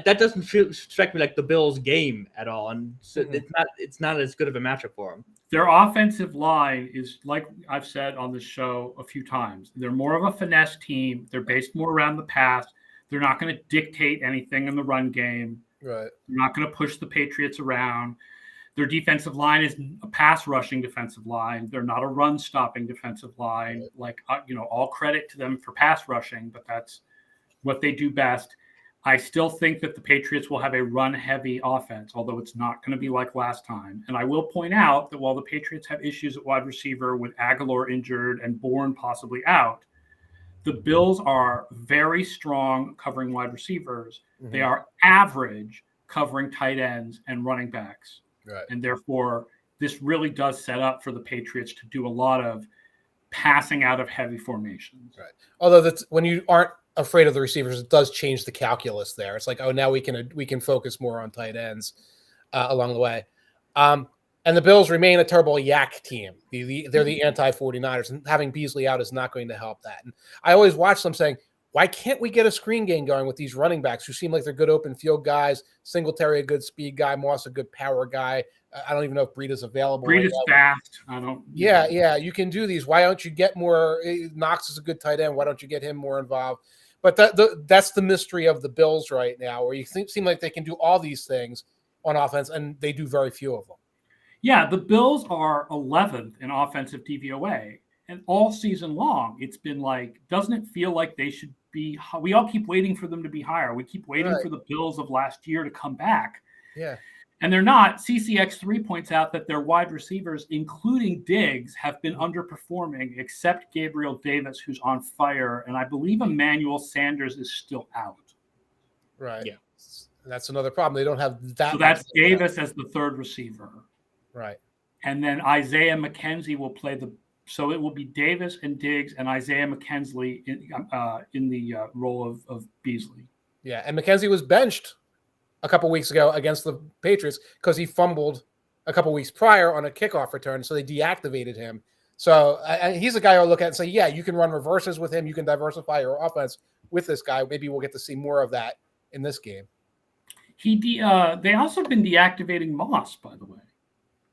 That doesn't strike me like the Bills' game at all, and so it's not as good of a matchup for them. Their offensive line is, like I've said on this show a few times, they're more of a finesse team. They're based more around the pass. They're not going to dictate anything in the run game. Right. They're not going to push the Patriots around. Their defensive line is a pass rushing defensive line. They're not a run stopping defensive line. All credit to them for pass rushing, but that's what they do best. I still think that the Patriots will have a run-heavy offense, although it's not going to be like last time. And I will point out that while the Patriots have issues at wide receiver with Aguilar injured and Bourne possibly out, the Bills are very strong covering wide receivers. They are average covering tight ends and running backs. Right. And therefore, this really does set up for the Patriots to do a lot of passing out of heavy formations. Right. Although that's when you aren't afraid of the receivers, it does change the calculus there. It's like, now we can focus more on tight ends along the way. And the Bills remain a terrible yak team. They're the anti-49ers, and having Beasley out is not going to help that. And I always watch them saying, why can't we get a screen game going with these running backs who seem like they're good open field guys? Singletary, a good speed guy. Moss, a good power guy. I don't even know if Breida's available. Breida's fast. Yeah, you can do these. Why don't you get more? Knox is a good tight end. Why don't you get him more involved? But that's the mystery of the Bills right now, where you seem like they can do all these things on offense, and they do very few of them. Yeah, the Bills are 11th in offensive DVOA, and all season long, it's been like, doesn't it feel like they should be? We all keep waiting for them to be higher. We keep waiting for the Bills of last year to come back. Yeah. And they're not. CCX3 points out that their wide receivers, including Diggs, have been underperforming, except Gabriel Davis, who's on fire. And I believe Emmanuel Sanders is still out. Right. Yeah. That's another problem. They don't have that. So that's Davis as the third receiver. Right. And then Isaiah McKenzie will play so it will be Davis and Diggs and Isaiah McKenzie in the role of Beasley. Yeah. And McKenzie was benched a couple weeks ago against the Patriots because he fumbled a couple weeks prior on a kickoff return, so they deactivated him. So he's a guy I'll look at and say, yeah, you can run reverses with him. You can diversify your offense with this guy. Maybe we'll get to see more of that in this game. They also been deactivating Moss, by the way.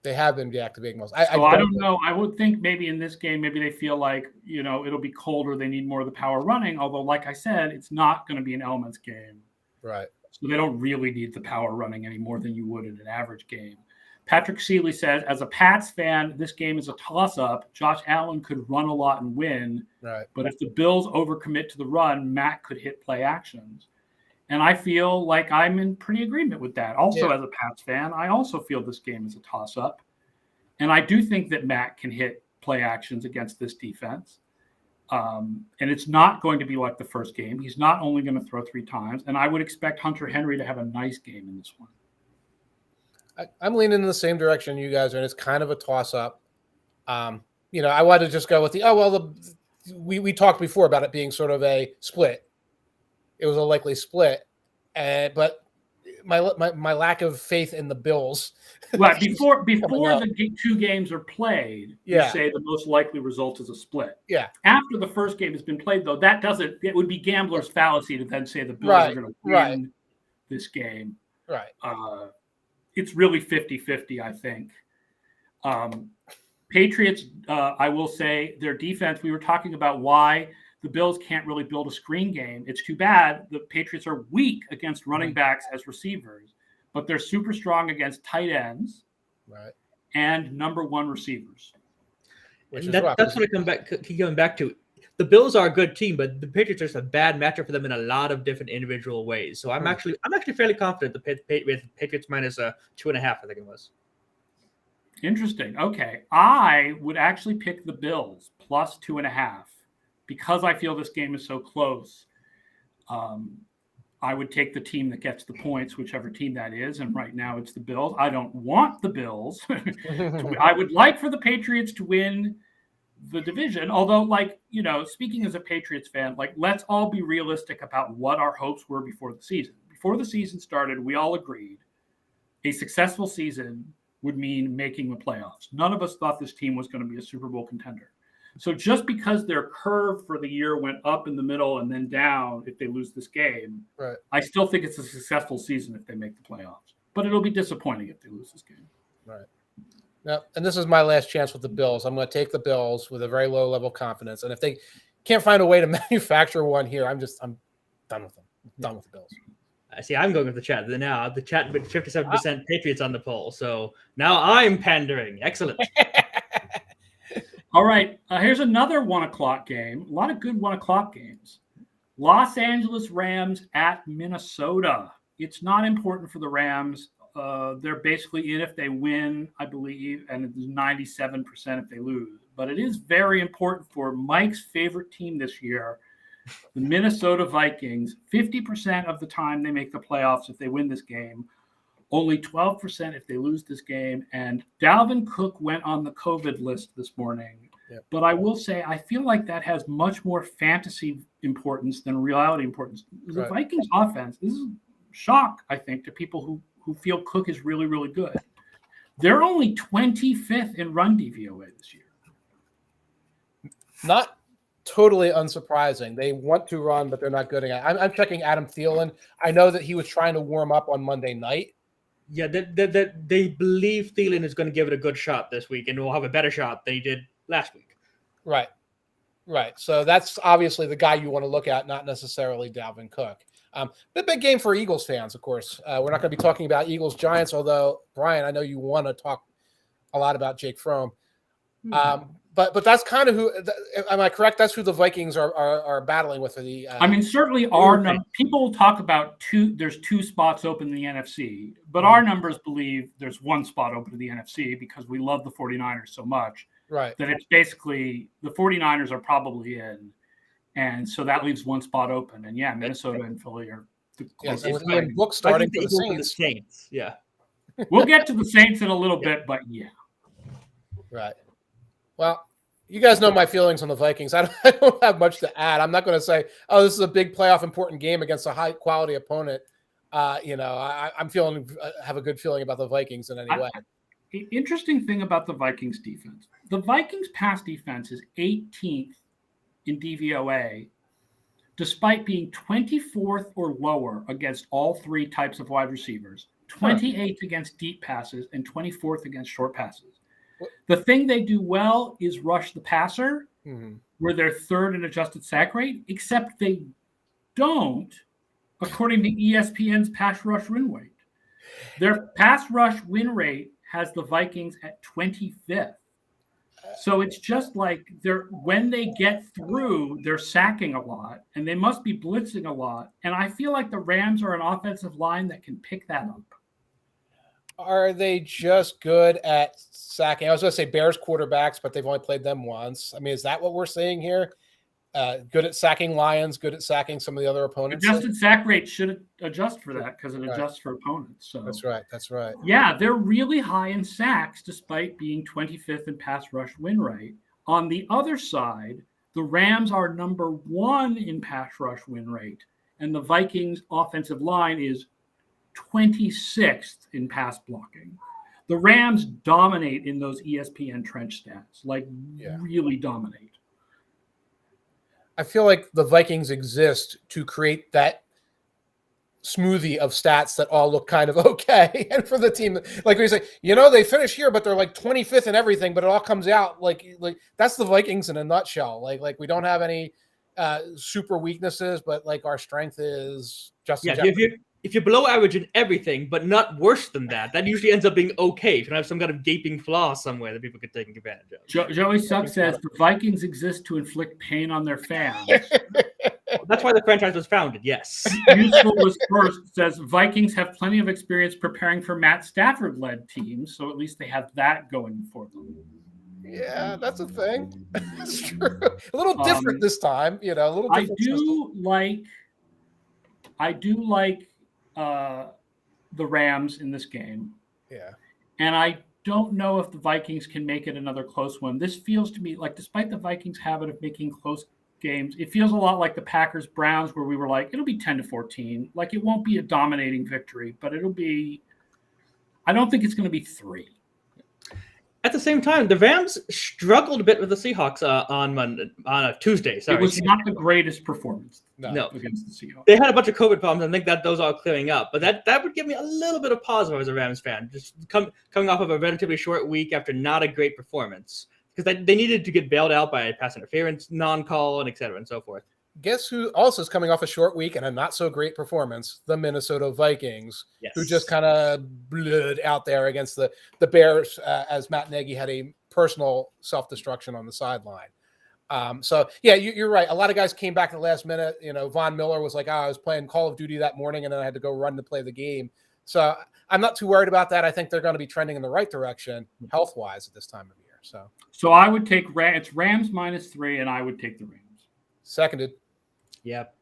They have been deactivating Moss. I don't know. I would think maybe in this game, maybe they feel like, it'll be colder. They need more of the power running. Although, like I said, it's not going to be an elements game. Right. So they don't really need the power running any more than you would in an average game. Patrick Seeley says, as a Pats fan, this game is a toss-up. Josh Allen could run a lot and win. Right. But if the Bills overcommit to the run, Matt could hit play actions. And I feel like I'm in pretty agreement with that. Also, as a Pats fan, I also feel this game is a toss-up. And I do think that Matt can hit play actions against this defense. And it's not going to be like the first game. He's not only going to throw 3 times. And I would expect Hunter Henry to have a nice game in this one. I'm leaning in the same direction you guys are, and it's kind of a toss-up. I wanted to just go with we talked before about it being sort of a split. It was a likely split, but my lack of faith in the Bills. Well, before the 2 games are played, you say the most likely result is a split. Yeah. After the first game has been played, though, it would be gambler's fallacy to then say the Bills are going to win this game. Right. It's really 50-50, I think. Patriots, I will say, their defense, we were talking about why the Bills can't really build a screen game. It's too bad the Patriots are weak against running backs as receivers, but they're super strong against tight ends and number 1 receivers. That's what I keep going back to. The Bills are a good team, but the Patriots are just a bad matchup for them in a lot of different individual ways. So I'm actually fairly confident the Patriots minus 2.5, I think it was. Interesting. Okay. I would actually pick the Bills plus 2.5 because I feel this game is so close. I would take the team that gets the points, whichever team that is. And right now it's the Bills. I don't want the Bills. I would like for the Patriots to win the division. Although, speaking as a Patriots fan, let's all be realistic about what our hopes were before the season. Before the season started, we all agreed a successful season would mean making the playoffs. None of us thought this team was going to be a Super Bowl contender. So just because their curve for the year went up in the middle and then down if they lose this game, I still think it's a successful season if they make the playoffs. But it'll be disappointing if they lose this game. Right. Now, and this is my last chance with the Bills. I'm going to take the Bills with a very low level of confidence. And if they can't find a way to manufacture one here, I'm done with them. I'm done with the Bills. I see. I'm going with the chat now. The chat with 57% Patriots on the poll. So now I'm pandering. Excellent. All right. Here's another 1:00 game. A lot of good 1:00 games. Los Angeles Rams at Minnesota. It's not important for the Rams. They're basically in if they win, I believe, and it's 97% if they lose. But it is very important for Mike's favorite team this year, the Minnesota Vikings. 50% of the time they make the playoffs if they win this game. Only 12% if they lose this game. And Dalvin Cook went on the COVID list this morning. Yep. But I will say, I feel like that has much more fantasy importance than reality importance. The Vikings offense, this is a shock, I think, to people who feel Cook is really, really good. They're only 25th in run DVOA this year. Not totally unsurprising. They want to run, but they're not good at it. I'm checking Adam Thielen. I know that he was trying to warm up on Monday night. Yeah, they believe Thielen is going to give it a good shot this week and will have a better shot than he did last week. Right. Right. So that's obviously the guy you want to look at, not necessarily Dalvin Cook. The big game for Eagles fans, of course. We're not going to be talking about Eagles Giants, although, Brian, I know you want to talk a lot about Jake Fromm. But that's kind of who. Am I correct? That's who the Vikings are battling with. I mean, certainly people talk about there's 2 spots open in the NFC, but our numbers believe there's 1 spot open in the NFC because we love the 49ers so much. Right. That it's basically the 49ers are probably in. And so that leaves 1 spot open. And yeah, Minnesota and Philly are the closest. Yes, with Ian Book starting for the Saints. Yeah. We'll get to the Saints in a little bit, but yeah. Right. Well, you guys know my feelings on the Vikings. I don't have much to add. I'm not going to say, oh, this is a big playoff important game against a high quality opponent. I'm have a good feeling about the Vikings in any way. Interesting thing about the Vikings defense. The Vikings pass defense is 18th in DVOA, despite being 24th or lower against all 3 types of wide receivers, 28th against deep passes, and 24th against short passes. The thing they do well is rush the passer, where they're 3rd in adjusted sack rate, except they don't, according to ESPN's pass rush win rate. Their pass rush win rate has the Vikings at 25th. So it's just like when they get through, they're sacking a lot, and they must be blitzing a lot. And I feel like the Rams are an offensive line that can pick that up. Are they just good at sacking? I was going to say Bears quarterbacks, but they've only played them once. I mean, is that what we're seeing here? Good at sacking Lions, good at sacking some of the other opponents. Adjusted sack rate should adjust for that because it adjusts for opponents. So That's right. Yeah, they're really high in sacks despite being 25th in pass rush win rate. On the other side, the Rams are number 1 in pass rush win rate, and the Vikings offensive line is 26th in pass blocking. The Rams dominate in those ESPN trench stats, really dominate. I feel like the Vikings exist to create that smoothie of stats that all look kind of okay. And for the team, like we say, they finish here, but they're like 25th in everything, but it all comes out like that's the Vikings in a nutshell. Like we don't have any super weaknesses, but like our strength is just if you're below average in everything, but not worse than that, that usually ends up being okay. If you have some kind of gaping flaw somewhere that people could take advantage of. Joey Suck says the Vikings exist to inflict pain on their fans. That's why the franchise was founded, yes. Useful was first says Vikings have plenty of experience preparing for Matt Stafford-led teams, so at least they have that going for them. Yeah, that's a thing. That's true. A little different this time, a little different. I do like the Rams in this game. Yeah. And I don't know if the Vikings can make it another close one. This feels to me like, despite the Vikings' habit of making close games, it feels a lot like the Packers-Browns, where we were like, it'll be 10-14. Like, it won't be a dominating victory, but it'll be – I don't think it's going to be 3. At the same time, the Rams struggled a bit with the Seahawks on a Tuesday. Sorry. It was not the greatest performance. No. Against the Seahawks. They had a bunch of COVID problems. I think that those are clearing up. But that would give me a little bit of pause if I was a Rams fan. Just coming off of a relatively short week after not a great performance. Because they needed to get bailed out by a pass interference, non-call, and et cetera, and so forth. Guess who also is coming off a short week and a not-so-great performance? The Minnesota Vikings, who just kind of blew out there against the Bears as Matt Nagy had a personal self-destruction on the sideline. You're right. A lot of guys came back at the last minute. Von Miller was like, I was playing Call of Duty that morning, and then I had to go run to play the game. So I'm not too worried about that. I think they're going to be trending in the right direction health-wise at this time of year. So I would take it's Rams -3, and I would take the Rams. Seconded. Yep.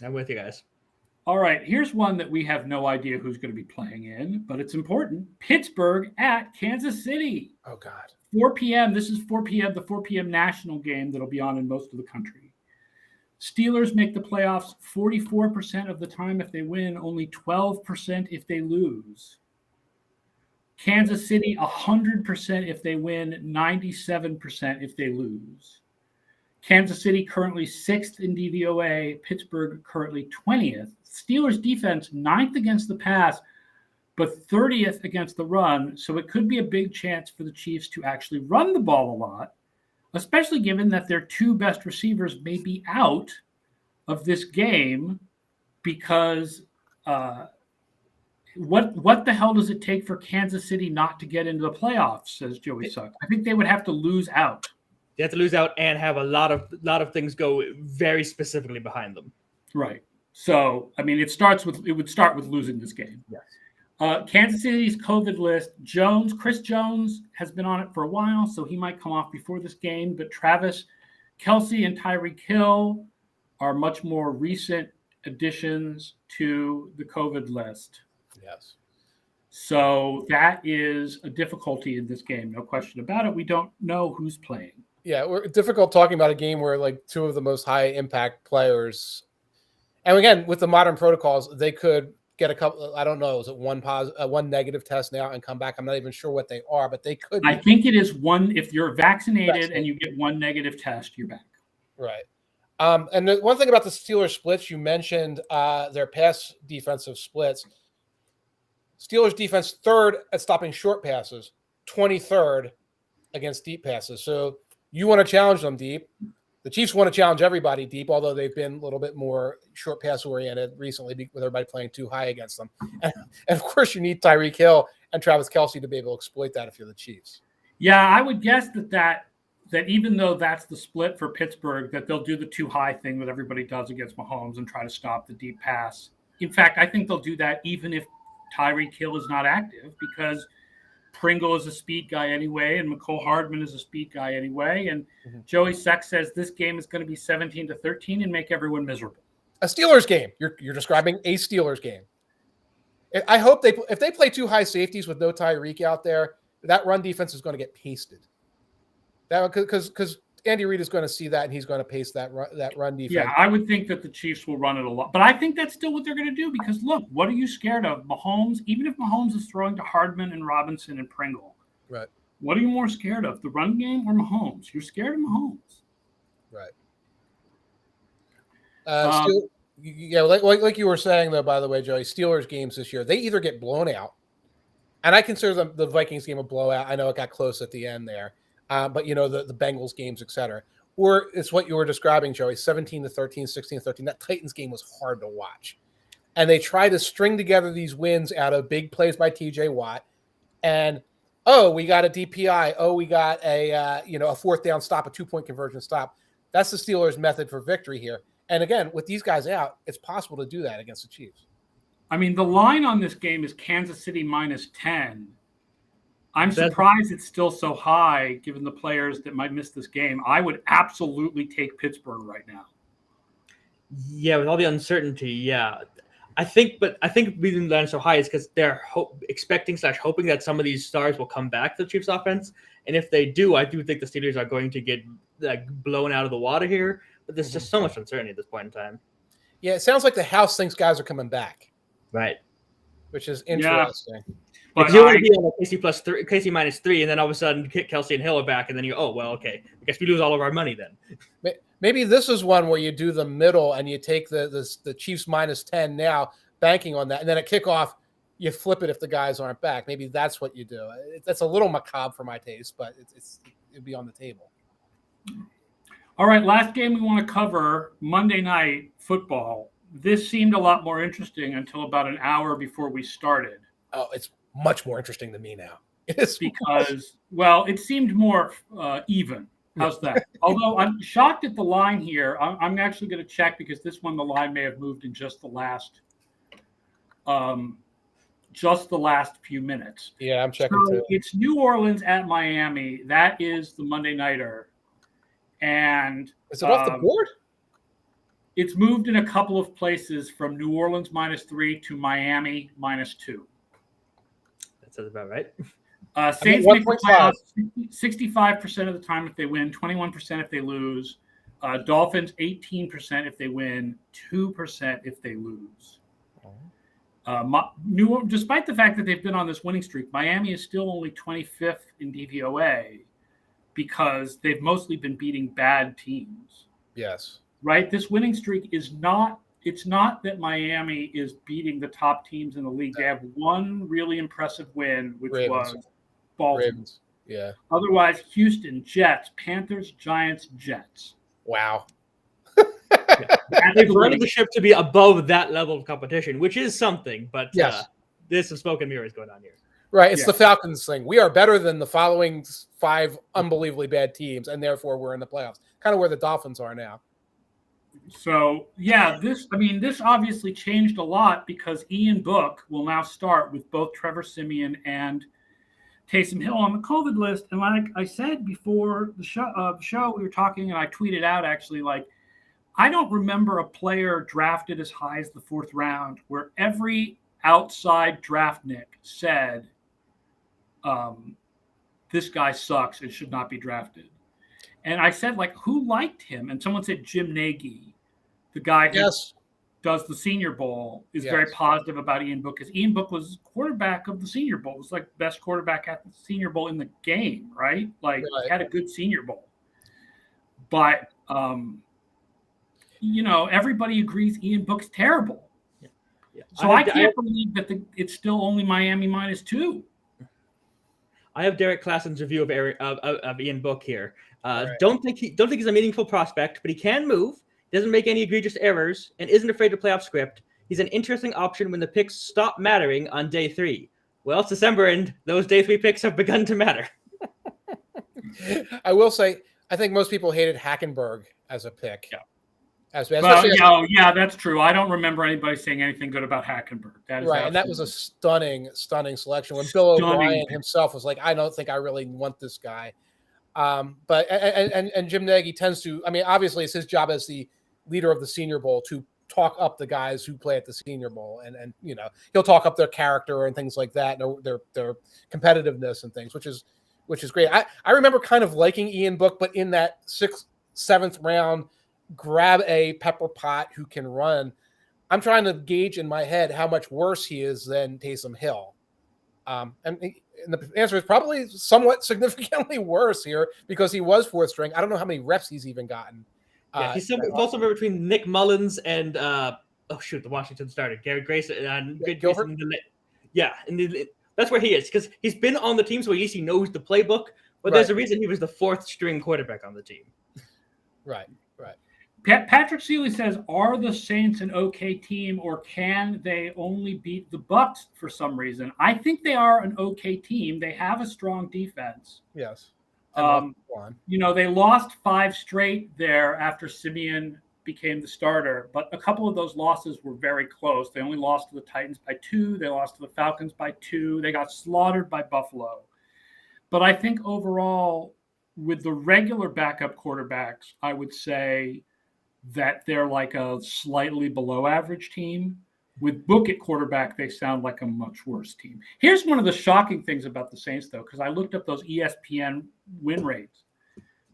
I'm with you guys. All right. Here's one that we have no idea who's going to be playing in, but it's important. Pittsburgh at Kansas City. Oh, God. 4 p.m. This is 4 p.m., the 4 p.m. national game that'll be on in most of the country. Steelers make the playoffs 44% of the time if they win, only 12% if they lose. Kansas City, 100% if they win, 97% if they lose. Kansas City currently 6th in DVOA, Pittsburgh currently 20th. Steelers defense 9th against the pass, but 30th against the run. So it could be a big chance for the Chiefs to actually run the ball a lot. especially given that their two best receivers may be out of this game because what the hell does it take for Kansas City not to get into the playoffs, says Joey Suck. I think they would have to lose out. They have to lose out and have a lot of things go very specifically behind them. Right. So, I mean, it would start with losing this game. Yes. Kansas City's COVID list, Chris Jones has been on it for a while, so he might come off before this game, but Travis Kelce and Tyreek Hill are much more recent additions to the COVID list. Yes. So that is a difficulty in this game, no question about it. We don't know who's playing. Yeah, we're difficult talking about a game where like two of the most high impact players, and again with the modern protocols, they could get a couple. I don't know, is it one negative test now and come back? I'm not even sure what they are, but they could. I think it is one. If you're vaccinated and you get one negative test, you're back. Right. And the one thing about the Steelers splits, you mentioned their pass defensive splits. Steelers defense third at stopping short passes, 23rd against deep passes. So you want to challenge them deep. The Chiefs want to challenge everybody deep, although they've been a little bit more short pass oriented recently with everybody playing too high against them. And of course, you need Tyreek Hill and Travis Kelce to be able to exploit that if you're the Chiefs. Yeah, I would guess that even though that's the split for Pittsburgh, that they'll do the too high thing that everybody does against Mahomes and try to stop the deep pass. In fact, I think they'll do that even if Tyreek Hill is not active, because Pringle is a speed guy anyway, and McCole Hardman is a speed guy anyway. And Joey Seck says this game is going to be 17-13 and make everyone miserable. A Steelers game. You're describing a Steelers game. I hope if they play two high safeties with no Tyreek out there, that run defense is going to get pasted. That because Andy Reid is going to see that and he's going to pace that run defense. Yeah, I would think that the Chiefs will run it a lot. But I think that's still what they're going to do because, look, what are you scared of? Mahomes, even if Mahomes is throwing to Hardman and Robinson and Pringle. Right. What are you more scared of, the run game or Mahomes? You're scared of Mahomes. Right. Like you were saying, though, by the way, Joey, Steelers games this year, they either get blown out, and I consider the Vikings game a blowout. I know it got close at the end there. But, you know, the Bengals games, et cetera. Or it's what you were describing, Joey, 17-13, 16-13. That Titans game was hard to watch. And they try to string together these wins out of big plays by T.J. Watt. And, we got a DPI. We got a fourth down stop, a 2-point conversion stop. That's the Steelers' method for victory here. And, again, with these guys out, it's possible to do that against the Chiefs. I mean, the line on this game is Kansas City -10. I'm surprised it's still so high, given the players that might miss this game. I would absolutely take Pittsburgh right now. Yeah, with all the uncertainty, yeah. I think the reason the line is so high is because they're hoping that some of these stars will come back to the Chiefs offense. And if they do, I do think the Steelers are going to get blown out of the water here. But there's just so much uncertainty at this point in time. Yeah, it sounds like the house thinks guys are coming back. Right. Which is interesting. Yeah. But you want to be on like KC -3, and then all of a sudden Kelce and Hill are back, and then you go, okay. I guess we lose all of our money then. Maybe this is one where you do the middle and you take the Chiefs -10 now, banking on that, and then at kickoff you flip it if the guys aren't back. Maybe that's what you do. That's a little macabre for my taste, but it'd be on the table. All right, last game we want to cover, Monday Night Football. This seemed a lot more interesting until about an hour before we started. Oh, it's much more interesting to me now. Because, well, it seemed more even. How's that? Although I'm shocked at the line here. I'm actually going to check because this one, the line may have moved in just the last few minutes. Yeah, I'm checking too. It's New Orleans at Miami. That is the Monday Nighter. And is it off the board? It's moved in a couple of places from New Orleans -3 to Miami -2. That sounds about right. Saints make the playoffs 65% of the time if they win, 21% if they lose. Dolphins 18% if they win, 2% if they lose. Despite the fact that they've been on this winning streak, Miami is still only 25th in DVOA because they've mostly been beating bad teams. Yes. Right? This winning streak is not – it's not that Miami is beating the top teams in the league. They have one really impressive win, which was Baltimore. Yeah. Otherwise, Houston, Jets, Panthers, Giants, Jets. Wow. They've run the ship to be above that level of competition, which is something, but Yes. there's some smoke and mirrors going on here. Right. It's the Falcons thing. We are better than the following 5 unbelievably bad teams, and therefore we're in the playoffs. Kind of where the Dolphins are now. So, this obviously changed a lot because Ian Book will now start with both Trevor Siemian and Taysom Hill on the COVID list. And like I said before the show, we were talking, and I tweeted out actually, like, I don't remember a player drafted as high as the 4th round where every outside draftnik said, this guy sucks and should not be drafted. And I said, like, who liked him? And someone said Jim Nagy, the guy who does the Senior Bowl, is very positive about Ian Book, because Ian Book was quarterback of the Senior Bowl. It was like best quarterback at the Senior Bowl in the game, right? Like, had a good Senior Bowl. But, everybody agrees Ian Book's terrible. Yeah. So I can't believe that it's still only Miami -2. I have Derrick Klassen's review of Ian Book here. Don't think he's a meaningful prospect, but he can move. Doesn't make any egregious errors and isn't afraid to play off script. He's an interesting option when the picks stop mattering on day 3. Well, it's December, and those day 3 picks have begun to matter. I will say, I think most people hated Hackenberg as a pick. Yeah. That's true. I don't remember anybody saying anything good about Hackenberg. That is right, and that was a stunning selection. When Bill O'Brien himself was like, I don't think I really want this guy. But Jim Nagy tends to, obviously it's his job as the leader of the Senior Bowl to talk up the guys who play at the Senior Bowl, and he'll talk up their character and things like that, and their competitiveness and things, which is great. I remember kind of liking Ian Book, but in that 6th, 7th round, grab a pepper pot who can run. I'm trying to gauge in my head how much worse he is than Taysom Hill. And the answer is probably somewhat significantly worse here because he was 4th string. I don't know how many reps he's even gotten. He's also between Nick Mullins and the Washington starter, Gary Grayson and Gilbert. That's where he is, because he's been on the team, so at least he knows the playbook. But there's a reason he was the 4th string quarterback on the team. Right. Patrick Seeley says, are the Saints an okay team, or can they only beat the Bucs for some reason? I think they are an okay team. They have a strong defense. Yes. They lost 5 straight there after Simeon became the starter, but a couple of those losses were very close. They only lost to the Titans by 2. They lost to the Falcons by 2. They got slaughtered by Buffalo. But I think overall, with the regular backup quarterbacks, I would say that they're like a slightly below average team. With Book at quarterback, they sound like a much worse team. Here's one of the shocking things about the Saints, though, because I looked up those ESPN win rates.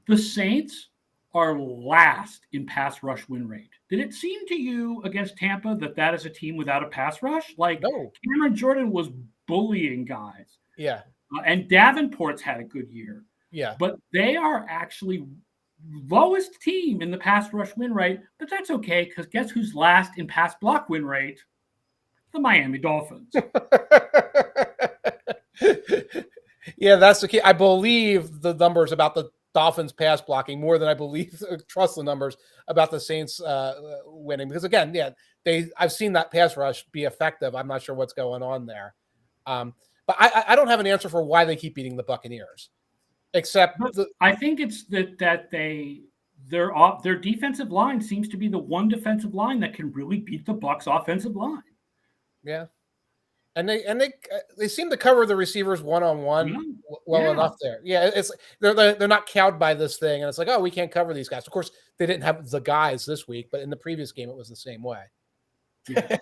The Saints are last in pass rush win rate. Did it seem to you against Tampa that is a team without a pass rush? Like, no. Cameron Jordan was bullying guys. Yeah. And Davenport's had a good year. Yeah. But they are actually lowest team in the pass rush win rate, but that's okay, because guess who's last in pass block win rate? The Miami Dolphins. Yeah, that's the key. I believe the numbers about the Dolphins pass blocking more than I trust the numbers about the Saints winning, because again, I've seen that pass rush be effective. I'm not sure what's going on there. But I don't have an answer for why they keep beating the Buccaneers. Except I think it's that their defensive line seems to be the one defensive line that can really beat the Bucs offensive line. Yeah, and they seem to cover the receivers one-on-one well enough there. Yeah, it's they're not cowed by this thing, and it's like, oh, we can't cover these guys. Of course, they didn't have the guys this week, but in the previous game, it was the same way. Yeah.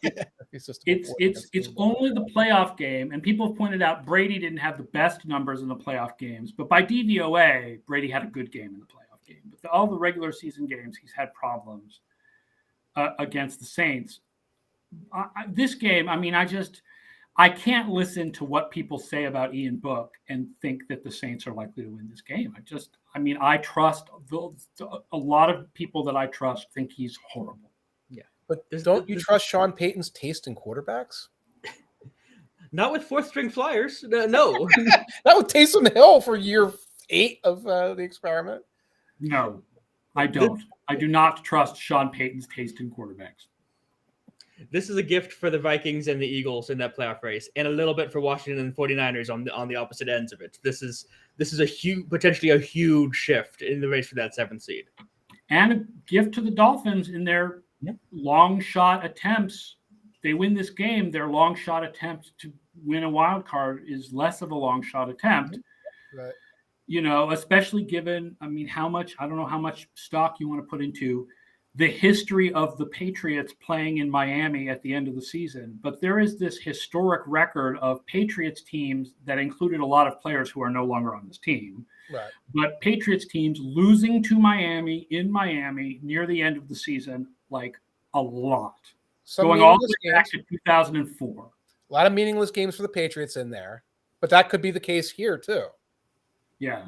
It's only the playoff game, and people have pointed out Brady didn't have the best numbers in the playoff games, but by DVOA, Brady had a good game in the playoff game. But all the regular season games, he's had problems against the Saints. This game, I can't listen to what people say about Ian Book and think that the Saints are likely to win this game. I trust a lot of people that I trust think he's horrible. But don't you trust Sean Payton's taste in quarterbacks? Not with fourth-string Flyers. No. That would Taysom Hill for year 8 of the experiment. No, I don't. I do not trust Sean Payton's taste in quarterbacks. This is a gift for the Vikings and the Eagles in that playoff race, and a little bit for Washington and 49ers on the opposite ends of it. This is potentially a huge shift in the race for that 7th seed. And a gift to the Dolphins in their long shot attempts. They win this game, their long shot attempt to win a wild card is less of a long shot attempt. Right. You know, especially given, I don't know how much stock you want to put into the history of the Patriots playing in Miami at the end of the season. But there is this historic record of Patriots teams that included a lot of players who are no longer on this team. Right. But Patriots teams losing to Miami in Miami near the end of the season, like a lot. Going all the way back to 2004. A lot of meaningless games for the Patriots in there. But that could be the case here, too. Yeah.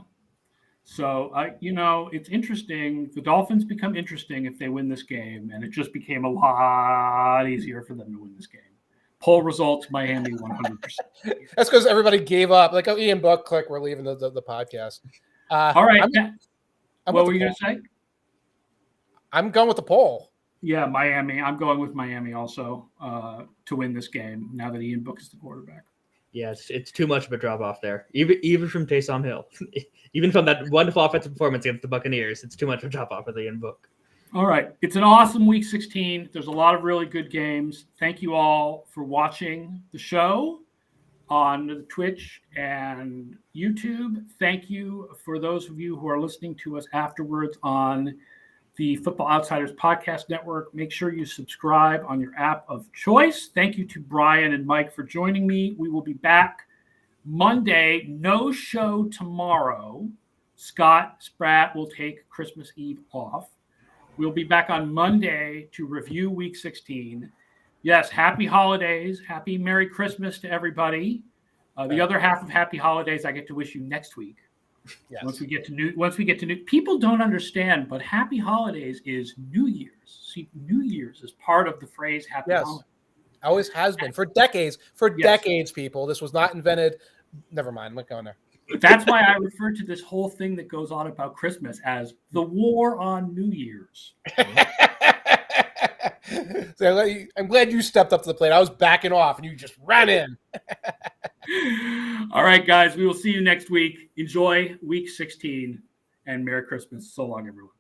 So, it's interesting. The Dolphins become interesting if they win this game, and it just became a lot easier for them to win this game. Poll results, Miami 100%. That's because everybody gave up. Like, Ian Buck, click, we're leaving the podcast. All right. What were you going to say? I'm going with the poll. Yeah, Miami. I'm going with Miami also to win this game now that Ian Book is the quarterback. Yeah, it's too much of a drop-off there. Even from Taysom Hill. Even from that wonderful offensive performance against the Buccaneers, it's too much of a drop-off with Ian Book. All right. It's an awesome Week 16. There's a lot of really good games. Thank you all for watching the show on Twitch and YouTube. Thank you for those of you who are listening to us afterwards on the Football Outsiders Podcast Network. Make sure you subscribe on your app of choice. Thank you to Bryan and Mike for joining me. We will be back Monday. No show tomorrow. Scott Spratt will take Christmas Eve off. We'll be back on Monday to review Week 16. Yes, happy holidays. Happy Merry Christmas to everybody. The other half of Happy Holidays I get to wish you next week. Yes. Once we get to new, people don't understand, but Happy Holidays is New Year's. See, New Year's is part of the phrase Happy Holidays. Always has been for decades. Decades, people. This was not invented. Never mind. Look on there. That's why I refer to this whole thing that goes on about Christmas as the war on New Year's. So I'm glad you stepped up to the plate. I was backing off, and you just ran in. All right, guys. We will see you next week. Enjoy Week 16, and Merry Christmas. So long, everyone.